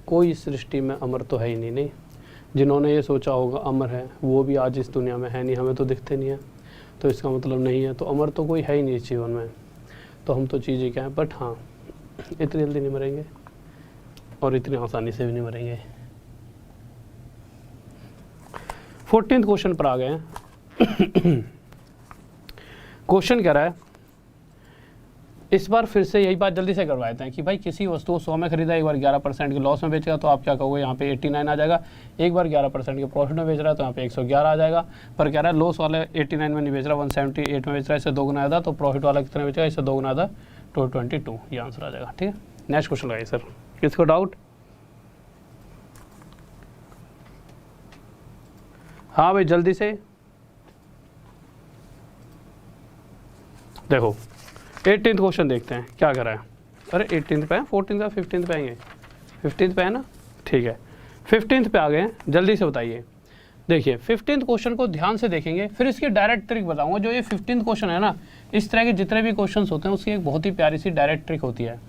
कोई सृष्टि में अमर तो है ही नहीं। जिन्होंने ये सोचा होगा अमर है वो भी आज इस दुनिया में है नहीं, हमें तो दिखते नहीं है, तो इसका मतलब नहीं है, तो अमर तो कोई है ही नहीं इस जीवन में, तो हम तो चीज़ें क्या है। बट हाँ, इतनी जल्दी नहीं मरेंगे और इतनी आसानी से भी नहीं मरेंगे। 14th क्वेश्चन पर आ गए हैं। क्वेश्चन कह रहा है, इस बार फिर से यही बात जल्दी से करवा देते हैं कि भाई किसी वस्तु को 100 में खरीदा, एक बार 11% के लॉस में बेचेगा तो आप क्या कहोगे, यहाँ पे 89 आ जाएगा। एक बार 11% के प्रॉफिट में बेच रहा है तो यहाँ पे 111 आ जाएगा। पर कह रहा है लॉस वाले 89 में नहीं बेच रहा, 178 में बेच रहा है, इससे 2 गुना ज़्यादा, तो प्रॉफिट वाला कितने बेचेगा, इससे 2 गुना ज़्यादा, 222, ये आंसर आ जाएगा। ठीक है, नेक्स्ट क्वेश्चन लगाइए सर, किसको डाउट? हाँ भाई जल्दी से देखो, 18th क्वेश्चन देखते हैं क्या कर रहा है। अरे 18th पे है, 14th का 15th पे आएंगे, 15th पे है ना, ठीक है 15th पे आ गए हैं, जल्दी से बताइए। देखिए 15th क्वेश्चन को ध्यान से देखेंगे, फिर इसकी डायरेक्ट ट्रिक बताऊंगा। जो ये 15th क्वेश्चन है ना, इस तरह के जितने भी क्वेश्चन होते हैं उसकी एक बहुत ही प्यारी सी डायरेक्ट ट्रिक होती है,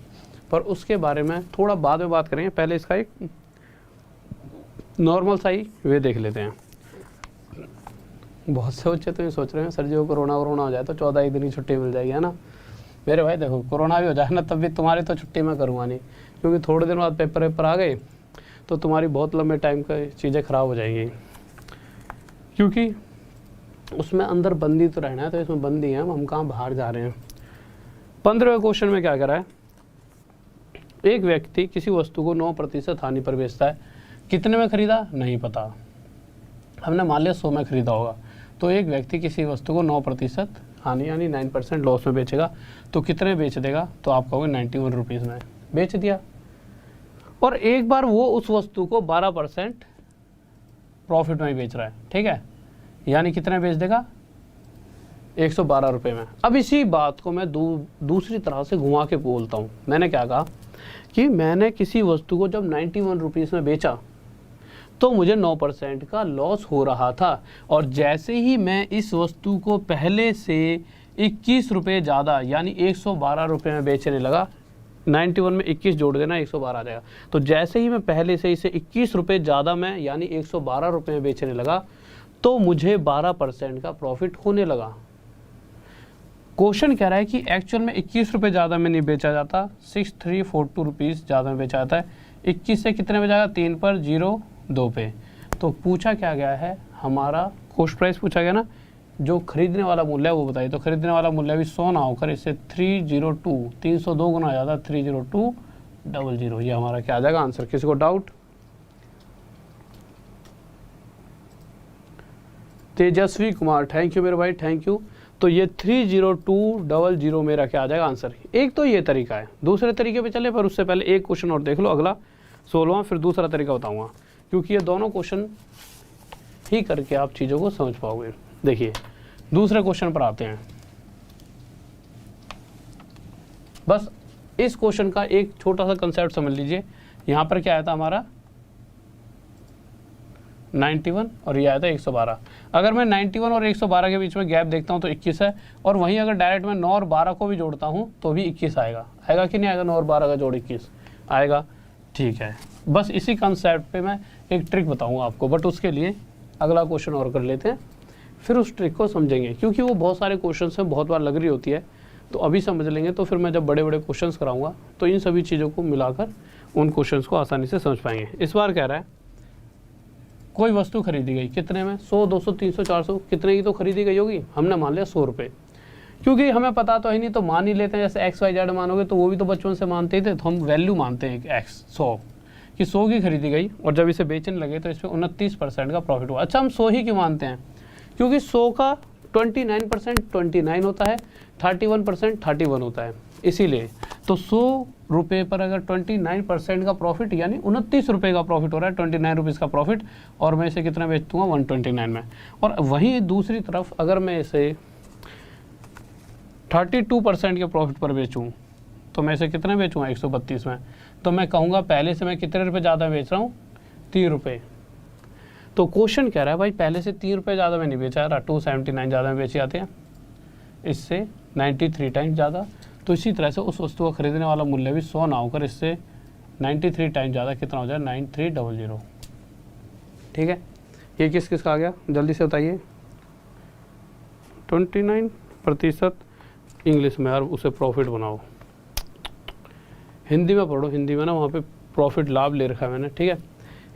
पर उसके बारे में थोड़ा बाद में बात करेंगे। पहले इसका एक नॉर्मल सा ही वे देख लेते हैं। बहुत से बच्चे तो ये सोच रहे हैं सर जी कोरोना हो जाए तो 14 दिन की छुट्टी मिल जाएगी, है ना। मेरे भाई देखो, कोरोना भी हो जाए ना तब भी तुम्हारी तो छुट्टी मैं करूँगा नहीं, क्योंकि थोड़े दिन बाद पेपर आ गए तो तुम्हारी बहुत लंबे टाइम का चीज़ें ख़राब हो जाएंगी, क्योंकि उसमें अंदर बंदी तो रहना है, तो इसमें बंदी है, हम कहाँ बाहर जा रहे हैं। 15वें क्वेश्चन में क्या करा है, एक व्यक्ति किसी वस्तु को 9% हानि पर बेचता है, कितने में खरीदा नहीं पता, हमने मान लिया 100 में खरीदा होगा, तो एक व्यक्ति किसी वस्तु को 9% हानि यानी 9% लॉस में बेचेगा, तो कितने बेच देगा, तो आप कहोगे 91 रुपीज़ में बेच दिया। और एक बार वो उस वस्तु को 12% प्रॉफिट में बेच रहा है, ठीक है, यानी कितने बेच देगा, 112 रुपये में। अब इसी बात को मैं दूसरी तरह से घुमा के बोलता हूँ। मैंने क्या कहा कि मैंने किसी वस्तु को जब 91 रुपीज़ में बेचा तो मुझे 9% का लॉस हो रहा था, और जैसे ही मैं इस वस्तु को पहले से 21 रुपये ज़्यादा यानी 112 रुपये में बेचने लगा, 91 में 21 जोड़ देना 112 आ जाएगा, तो जैसे ही मैं पहले से इसे 21 रुपये ज़्यादा में यानी 112 रुपये में बेचने लगा तो मुझे 12% का प्रॉफिट होने लगा। क्वेश्चन कह रहा है कि एक्चुअल में 21 रुपये ज़्यादा में नहीं बेचा जाता, 6342 रुपीज़ ज़्यादा में बेचा जाता है। 21 से कितने में जाएगा, 3 पर 0 2 पे। तो पूछा क्या गया है, हमारा कॉस्ट प्राइस पूछा गया ना, जो खरीदने वाला मूल्य है वो बताइए। तो खरीदने वाला मूल्य भी 100 ना होकर इससे 302 गुना ज़्यादा 302 00, ये हमारा क्या आ जाएगा आंसर। किसी को doubt? Tejashwi Kumar, thank you मेरे भाई, थैंक यू। तो ये 30200 मेरा क्या आ जाएगा आंसर। एक तो ये तरीका है, दूसरे तरीके पे चले, पर उससे पहले एक क्वेश्चन और देख लो, अगला 16वां, फिर दूसरा तरीका बताऊंगा, क्योंकि ये दोनों क्वेश्चन ही करके आप चीज़ों को समझ पाओगे। देखिए दूसरे क्वेश्चन पर आते हैं। बस इस क्वेश्चन का एक छोटा सा कंसेप्ट समझ लीजिए। यहाँ पर क्या आया था हमारा 91 और ये आया था 112। अगर मैं 91 और 112 के बीच में गैप देखता हूँ तो 21 है, और वहीं अगर डायरेक्ट मैं 9 और 12 को भी जोड़ता हूँ तो भी 21 आएगा। आएगा कि नहीं आएगा? 9 और 12 का जोड़ 21 आएगा। ठीक है, बस इसी कंसेप्ट पे मैं एक ट्रिक बताऊँगा आपको, बट उसके लिए अगला क्वेश्चन और कर लेते हैं, फिर उस ट्रिक को समझेंगे, क्योंकि वो बहुत सारे क्वेश्चन हैं, बहुत बार लग रही होती है, तो अभी समझ लेंगे, तो फिर मैं जब बड़े बड़े क्वेश्चंस कराऊंगा तो इन सभी चीज़ों को मिलाकर उन क्वेश्चंस को आसानी से समझ पाएंगे। इस बार कह रहा है कोई वस्तु खरीदी गई, कितने में? 100, 200, 300, 400, कितने की तो खरीदी गई होगी, हमने मान लिया 100 रुपये, क्योंकि हमें पता तो है नहीं तो मान ही लेते हैं। जैसे XYZ मानोगे तो वो भी तो बचपन से मानते ही थे, तो हम वैल्यू मानते हैं x 100 कि 100 की खरीदी गई, और जब इसे बेचने लगे तो इसमें 29% का प्रॉफिट हुआ। अच्छा, हम 100 ही क्यों मानते हैं? क्योंकि 100 का 29% 29 होता है, 31% 31 होता है, इसीलिए। तो 100 रुपये पर अगर 29% का प्रॉफिट, यानी 29 रुपये का प्रॉफिट हो रहा है, 29 रुपीज़ का प्रॉफिट, और मैं इसे कितना बेच दूँगा? 129 में। और वहीं दूसरी तरफ अगर मैं इसे 32% के प्रॉफिट पर बेचूँ तो मैं इसे कितने बेचूँगा? 132 में। तो मैं कहूँगा पहले से मैं कितने रुपये ज़्यादा बेच रहा हूँ? 3 रुपये। तो क्वेश्चन कह रहा है भाई पहले से 3 रुपये ज़्यादा में नहीं बेचा रहा, 279 ज़्यादा में बेचे जाते हैं, इससे 93 टाइम्स ज़्यादा। तो इसी तरह से उस वस्तु का खरीदने वाला मूल्य भी 100 ना होकर इससे 93 टाइम्स ज़्यादा कितना हो जाए? 9300। ठीक है, ये किस किस का आ गया जल्दी से बताइए? 29% इंग्लिश में यार उसे प्रॉफिट बनाओ, हिंदी में पढ़ो, हिंदी में ना वहाँ पे प्रॉफिट लाभ ले रखा है मैंने। ठीक है,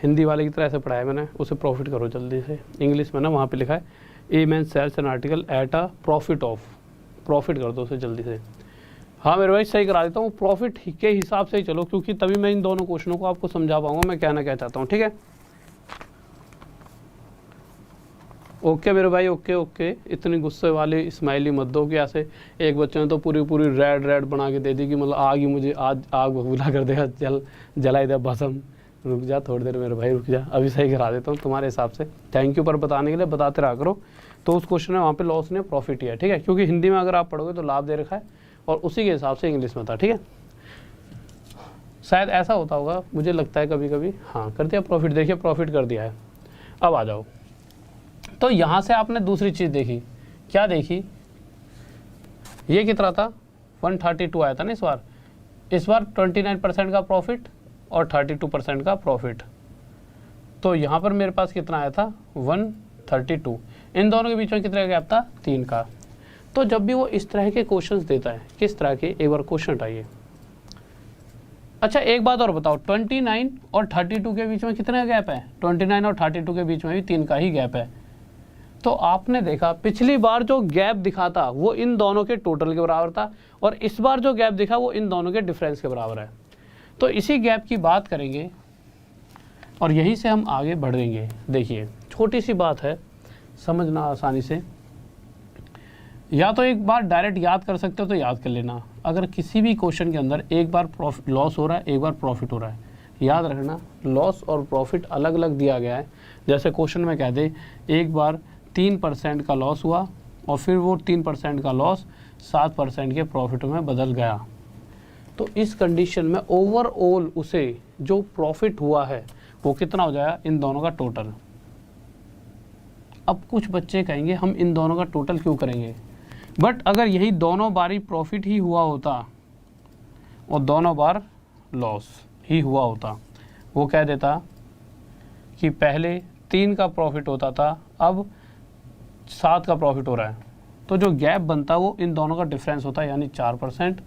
हिंदी वाले की तरह ऐसे पढ़ाया मैंने, उसे प्रॉफिट करो जल्दी से। इंग्लिश में ना वहाँ पे लिखा है a man sells an article at a profit of, profit कर दो उसे जल्दी से। हाँ मेरे भाई सही करा देता हूँ, प्रॉफिट के हिसाब से ही चलो, क्योंकि तभी मैं इन दोनों क्वेश्चनों को आपको समझा पाऊंगा मैं क्या ना क्या चाहता हूँ। ठीक है, ओके मेरे भाई, ओके ओके। इतनी गुस्से वाली स्माइली मत दो कि ऐसे एक बच्चे ने तो पूरी पूरी रेड बना के दे दी कि मतलब आग ही मुझे आज आग बबूला कर देगा, जला दे भस्म। रुक जा थोड़ी देर मेरे भाई, रुक जा, अभी सही करा देता हूँ तुम्हारे हिसाब से। थैंक यू पर बताने के लिए, बताते रहा करो। तो उस क्वेश्चन में वहाँ पे लॉस ने प्रॉफिट किया। ठीक है, क्योंकि हिंदी में अगर आप पढ़ोगे तो लाभ दे रखा है, और उसी के हिसाब से इंग्लिश में था। ठीक है, शायद ऐसा होता होगा, मुझे लगता है कभी कभी। हाँ कर दिया प्रॉफिट, देखिए प्रॉफिट कर दिया है। अब आ जाओ, तो यहाँ से आपने दूसरी चीज़ देखी, क्या देखी? ये कितना था? 132 आया था ना इस बार 29% का प्रॉफिट और 32% का प्रॉफिट। तो यहाँ पर मेरे पास कितना आया था? 132। इन दोनों के बीच में कितना गैप था? 3 का। तो जब भी वो इस तरह के क्वेश्चंस देता है, किस तरह के, एक बार क्वेश्चन हटाइए। अच्छा एक बात और बताओ, 29 और 32 के बीच में कितना गैप है? 29 और 32 के बीच में भी 3 का ही गैप है। तो आपने देखा पिछली बार जो गैप दिखा था वो इन दोनों के टोटल के बराबर था, और इस बार जो गैप दिखा वो इन दोनों के डिफरेंस के बराबर है। तो इसी गैप की बात करेंगे और यहीं से हम आगे बढ़ेंगे। देखिए छोटी सी बात है, समझना आसानी से, या तो एक बार डायरेक्ट याद कर सकते हो तो याद कर लेना। अगर किसी भी क्वेश्चन के अंदर एक बार लॉस हो रहा है, एक बार प्रॉफिट हो रहा है, याद रखना लॉस और प्रॉफिट अलग अलग दिया गया है। जैसे क्वेश्चन में कह दे एक बार 3% का लॉस हुआ और फिर वो 3% का लॉस 7% के प्रॉफिट में बदल गया, तो इस कंडीशन में ओवरऑल उसे जो प्रॉफिट हुआ है वो कितना हो जाएगा? इन दोनों का टोटल। अब कुछ बच्चे कहेंगे हम इन दोनों का टोटल क्यों करेंगे, बट अगर यही दोनों बारी प्रॉफिट ही हुआ होता और दोनों बार लॉस ही हुआ होता, वो कह देता कि पहले 3 का प्रॉफिट होता था, अब 7 का प्रॉफिट हो रहा है, तो जो गैप बनता वो इन दोनों का डिफरेंस होता है, यानी 4%।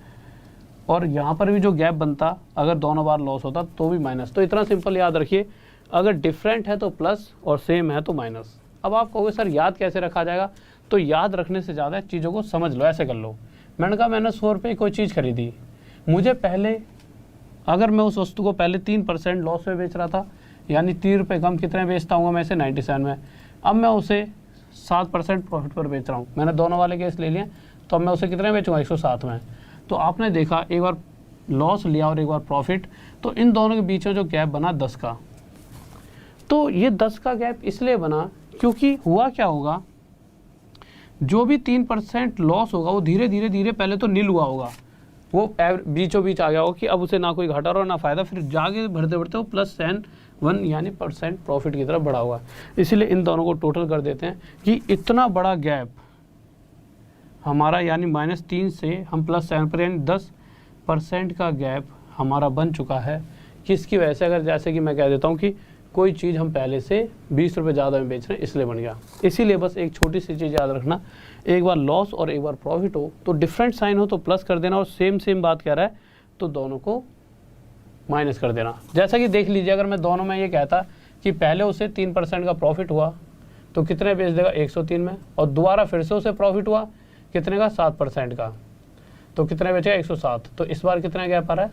और यहाँ पर भी जो गैप बनता अगर दोनों बार लॉस होता तो भी माइनस। तो इतना सिंपल याद रखिए, अगर डिफरेंट है तो प्लस और सेम है तो माइनस। अब आप कहोगे सर याद कैसे रखा जाएगा, तो याद रखने से ज़्यादा चीज़ों को समझ लो। ऐसे कर लो, मैंने कहा मैंने 100 रुपये कोई चीज़ खरीदी, मुझे पहले अगर मैं उस वस्तु को पहले 3% लॉस में बेच रहा था, यानी 30 रुपये कम कितने बेचता हूँ मैं इसे 97 में, अब मैं उसे 7% प्रॉफिट पर बेच रहा हूँ। मैंने दोनों वाले केस ले लिए, तो अब मैं उसे कितने बेचूंगा 107 में। तो आपने देखा एक बार लॉस लिया और एक बार प्रॉफिट, तो इन दोनों के बीच में जो गैप बना 10 का, तो ये 10 का गैप इसलिए बना क्योंकि हुआ क्या होगा, जो भी 3% लॉस होगा वो धीरे धीरे धीरे पहले तो नील हुआ होगा, वो बीचों बीच आ गया होगा कि अब उसे ना कोई घाटा और ना फायदा, फिर जाके बढ़ते बढ़ते वो +1 यानी % प्रॉफिट की तरफ बढ़ा हुआ। इसीलिए इन दोनों को टोटल कर देते हैं कि इतना बड़ा गैप हमारा, यानी -3 से हम +7 पर, यानी 10% का गैप हमारा बन चुका है। किसकी वजह से? अगर जैसे कि मैं कह देता हूँ कि कोई चीज़ हम पहले से 20 रुपये ज़्यादा में बेच रहे हैं इसलिए बन गया। इसीलिए बस एक छोटी सी चीज़ याद रखना, एक बार लॉस और एक बार प्रॉफिट हो तो डिफरेंट साइन हो तो प्लस कर देना, और सेम बात कह रहा है तो दोनों को माइनस कर देना। जैसा कि देख लीजिए, अगर मैं दोनों में ये कहता कि पहले उसे 3% का प्रॉफिट हुआ तो कितने बेच देगा 103 में, और दोबारा फिर से उसे प्रॉफिट हुआ कितने का 7% का, तो कितने बेचेगा 107। तो इस बार कितना गैप आ रहा है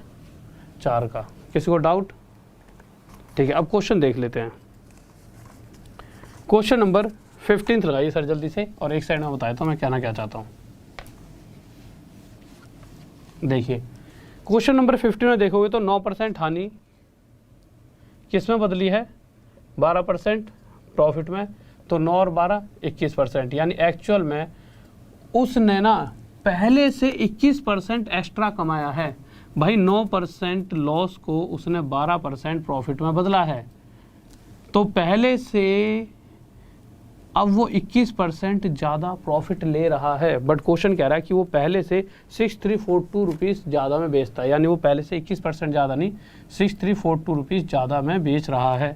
4 का। किसी को डाउट? ठीक है, अब क्वेश्चन देख लेते हैं। क्वेश्चन नंबर 15 लगाइए सर जल्दी से, और एक साइड में बताया तो मैं कहना क्या चाहता हूँ। देखिए क्वेश्चन नंबर 15 में देखोगे तो 9% हानि किस में बदली है 12% प्रॉफिट में, तो 9 और 12 21%, यानी एक्चुअल में उसने ना पहले से 21% एक्स्ट्रा कमाया है। भाई 9% लॉस को उसने 12% प्रॉफिट में बदला है, तो पहले से अब वो 21% ज़्यादा प्रॉफिट ले रहा है। बट क्वेश्चन कह रहा है कि वो पहले से 6342 रुपीज़ ज़्यादा में बेचता है, यानी वो पहले से 21% ज़्यादा नहीं 6342 रुपीज़ ज़्यादा में बेच रहा है।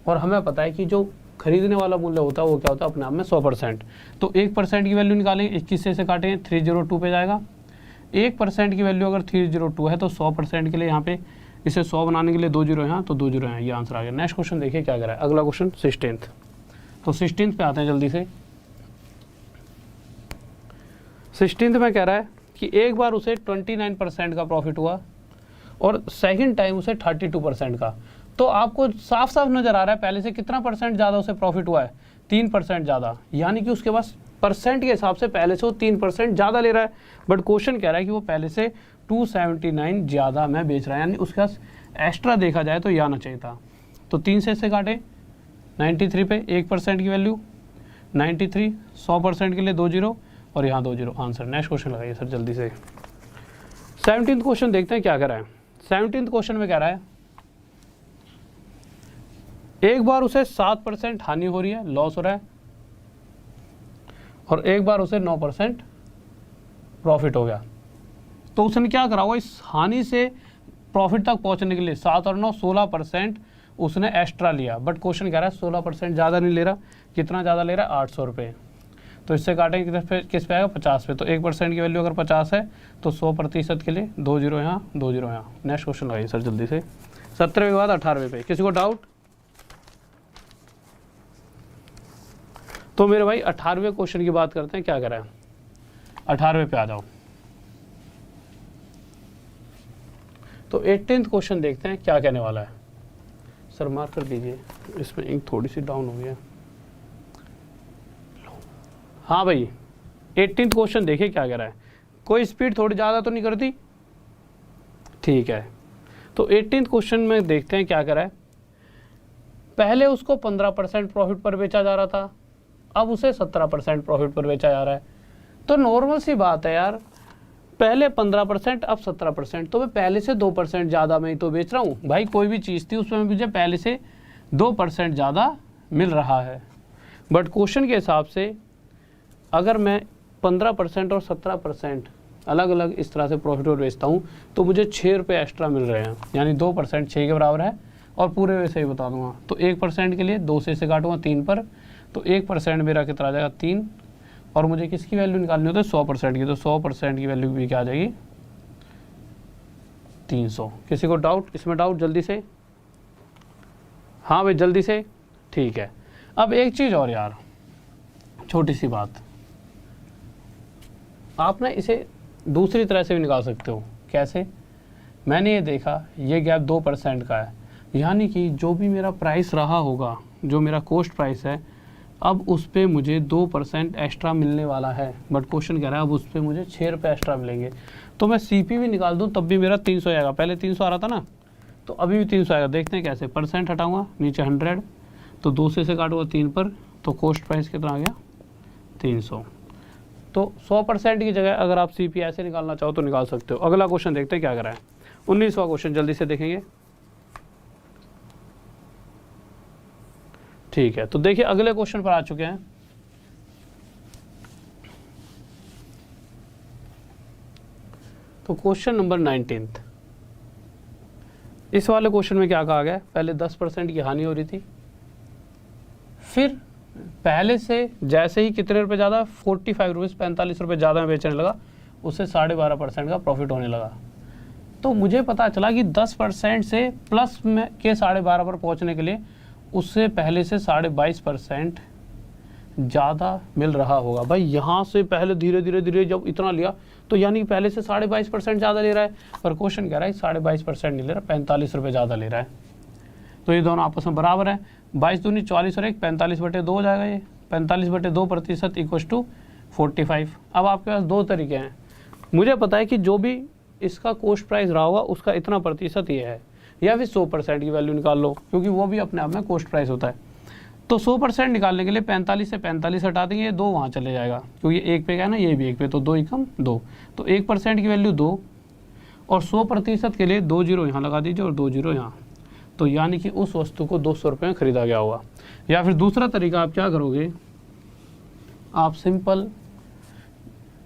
और हमें पता है कि जो खरीदने वाला मूल्य होता है वो क्या होता है अपने आप में 100%। तो 1% की वैल्यू निकालेंगे, 21 से काटेंगे 302 पे जाएगा। 1% की वैल्यू अगर 302 है तो 100% के लिए यहाँ पे इसे 100 बनाने के लिए 2 जीरो यहाँ, तो 2 जीरो यहाँ, ये आंसर आ गया। नेक्स्ट क्वेश्चन देखिए क्या कर रहा है। अगला क्वेश्चन 16th, तो 16th पे आते हैं जल्दी से। 16th में कह रहा है कि एक बार उसे 29% का प्रॉफिट हुआ और सेकंड टाइम उसे 32% का। तो आपको साफ साफ नजर आ रहा है पहले से कितना % ज़्यादा उसे प्रॉफिट हुआ है 3% ज़्यादा, यानी कि उसके पास परसेंट के हिसाब से पहले से वो 3% ज़्यादा ले रहा है। बट क्वेश्चन कह रहा है कि वो पहले से 279 ज़्यादा में बेच रहा है, यानी उसके पास एक्स्ट्रा देखा जाए तो ये आना चाहिए था। तो 3 से इससे काटे 93 पे 1% की वैल्यू 93, 100% के लिए 2 जीरो और यहाँ 2 जीरो, आंसर। नेक्स्ट क्वेश्चन लगाइए सर जल्दी से। 17th क्वेश्चन देखते हैं क्या कर रहा है। 17th क्वेश्चन में कह रहा है एक बार उसे 7% हानि हो रही है, लॉस हो रहा है, और एक बार उसे 9% प्रॉफिट हो गया। तो उसने क्या करा होगा इस हानि से प्रॉफिट तक पहुंचने के लिए 7 और 9 16% उसने एक्स्ट्रा लिया। बट क्वेश्चन कह रहा है 16% ज़्यादा नहीं ले रहा, कितना ज़्यादा ले रहा है 800 रुपये। तो इससे काटेंगे किस पे आएगा 50 पे, तो 1% की वैल्यू अगर 50 है तो 100% के लिए 2 जीरो यहाँ 2 जीरो यहाँ। नेक्स्ट क्वेश्चन लगाइए सर जल्दी से। 17वें के बाद 18वें पे, किसी को डाउट? तो मेरे भाई 18वें क्वेश्चन की बात करते हैं, क्या कर रहा है 18वें पे आ जाओ। तो 18th क्वेश्चन देखते हैं क्या कहने वाला है। सर मार्क कर दीजिए, इसमें इंक थोड़ी सी डाउन हो गई है। हाँ भाई 18th क्वेश्चन देखिए क्या कह रहा है। कोई स्पीड थोड़ी ज़्यादा तो नहीं करती? ठीक है, तो 18th क्वेश्चन में देखते हैं क्या कर रहा है। पहले उसको 15% प्रॉफिट पर बेचा जा रहा था, अब उसे 17% प्रॉफिट पर बेचा जा रहा है। तो नॉर्मल सी बात है यार, पहले 15% अब 17%, तो मैं पहले से 2% ज़्यादा में ही तो बेच रहा हूँ। भाई कोई भी चीज़ थी उसमें मुझे पहले से 2% ज़्यादा मिल रहा है। बट क्वेश्चन के हिसाब से अगर मैं 15% और 17% अलग अलग इस तरह से प्रॉफिट पर बेचता हूँ तो मुझे 6 रुपये एक्स्ट्रा मिल रहे हैं, यानी 2% 6 के बराबर है। और पूरे वैसे ही बता दूंगा, तो 1% के लिए 2 से इसे काटूंगा 3 पर, तो 1% मेरा कितना आ जाएगा 3, और मुझे किसकी वैल्यू निकालनी होती है 100% की, तो 100% की वैल्यू भी क्या आ जाएगी 300। किसी को डाउट? इसमें डाउट जल्दी से, हाँ भाई जल्दी से, ठीक है। अब एक चीज़ और यार, छोटी सी बात, आप ना इसे दूसरी तरह से भी निकाल सकते हो। कैसे? मैंने ये देखा ये गैप 2% का है, यानी कि जो भी मेरा प्राइस रहा होगा, जो मेरा कॉस्ट प्राइस है, अब उस पर मुझे 2% एक्स्ट्रा मिलने वाला है। बट क्वेश्चन कह रहा है अब उस पर मुझे 6 रुपये एक्स्ट्रा मिलेंगे। तो मैं CP भी निकाल दूँ तब भी मेरा 300 आएगा। पहले 300 आ रहा था ना, तो अभी भी 300 आएगा। देखते हैं कैसे। परसेंट हटाऊंगा, नीचे 100, तो 2 से काटूंगा 3 पर, तो कॉस्ट प्राइस कितना आ गया 300। तो 100% की जगह अगर आप CP ऐसे निकालना चाहो तो निकाल सकते हो। अगला क्वेश्चन देखते हैं क्या करा है। 19वां क्वेश्चन जल्दी से देखेंगे। ठीक है, तो देखिए अगले क्वेश्चन पर आ चुके हैं। तो क्वेश्चन नंबर 19। इस वाले क्वेश्चन में क्या कहा गया, पहले 10% की हानि हो रही थी, फिर पहले से जैसे ही कितने रुपए ज़्यादा, 45 रुपीज़ 45 रुपये ज़्यादा में बेचने लगा, उससे 12.5% का प्रॉफिट होने लगा। तो मुझे पता चला कि 10% से प्लस में के 12.5 पर पहुंचने के लिए उससे पहले से 22.5% ज़्यादा मिल रहा होगा। भाई यहाँ से पहले धीरे धीरे जब इतना लिया तो यानी पहले से 22.5% ज़्यादा ले रहा है, पर क्वेश्चन कह रहा है 22.5% नहीं ले रहा, 45 रुपये ज़्यादा ले रहा है। तो ये दोनों आपस में बराबर है। 22 दूनी 44 और 1 45/2 हो जाएगा। ये 45/2% इक्वल्स टू 45। अब आपके पास दो तरीके हैं। मुझे पता है कि जो भी इसका कॉस्ट प्राइस रहा होगा उसका इतना प्रतिशत ये है, या फिर 100% की वैल्यू निकाल लो, क्योंकि वो भी अपने आप में कॉस्ट प्राइस होता है। तो 100% निकालने के लिए 45 से 45 हटा देंगे, 2 वहाँ चले जाएगा, क्योंकि एक पे क्या है ना, ये भी एक पे, तो 2 एकम 2। तो 1% की वैल्यू 2, और 100% के लिए 2 जीरो यहाँ लगा दीजिए और 2 जीरो यहाँ। तो यानी कि उस वस्तु को 200 रुपये में खरीदा गया होगा। या फिर दूसरा तरीका आप क्या करोगे, आप सिंपल,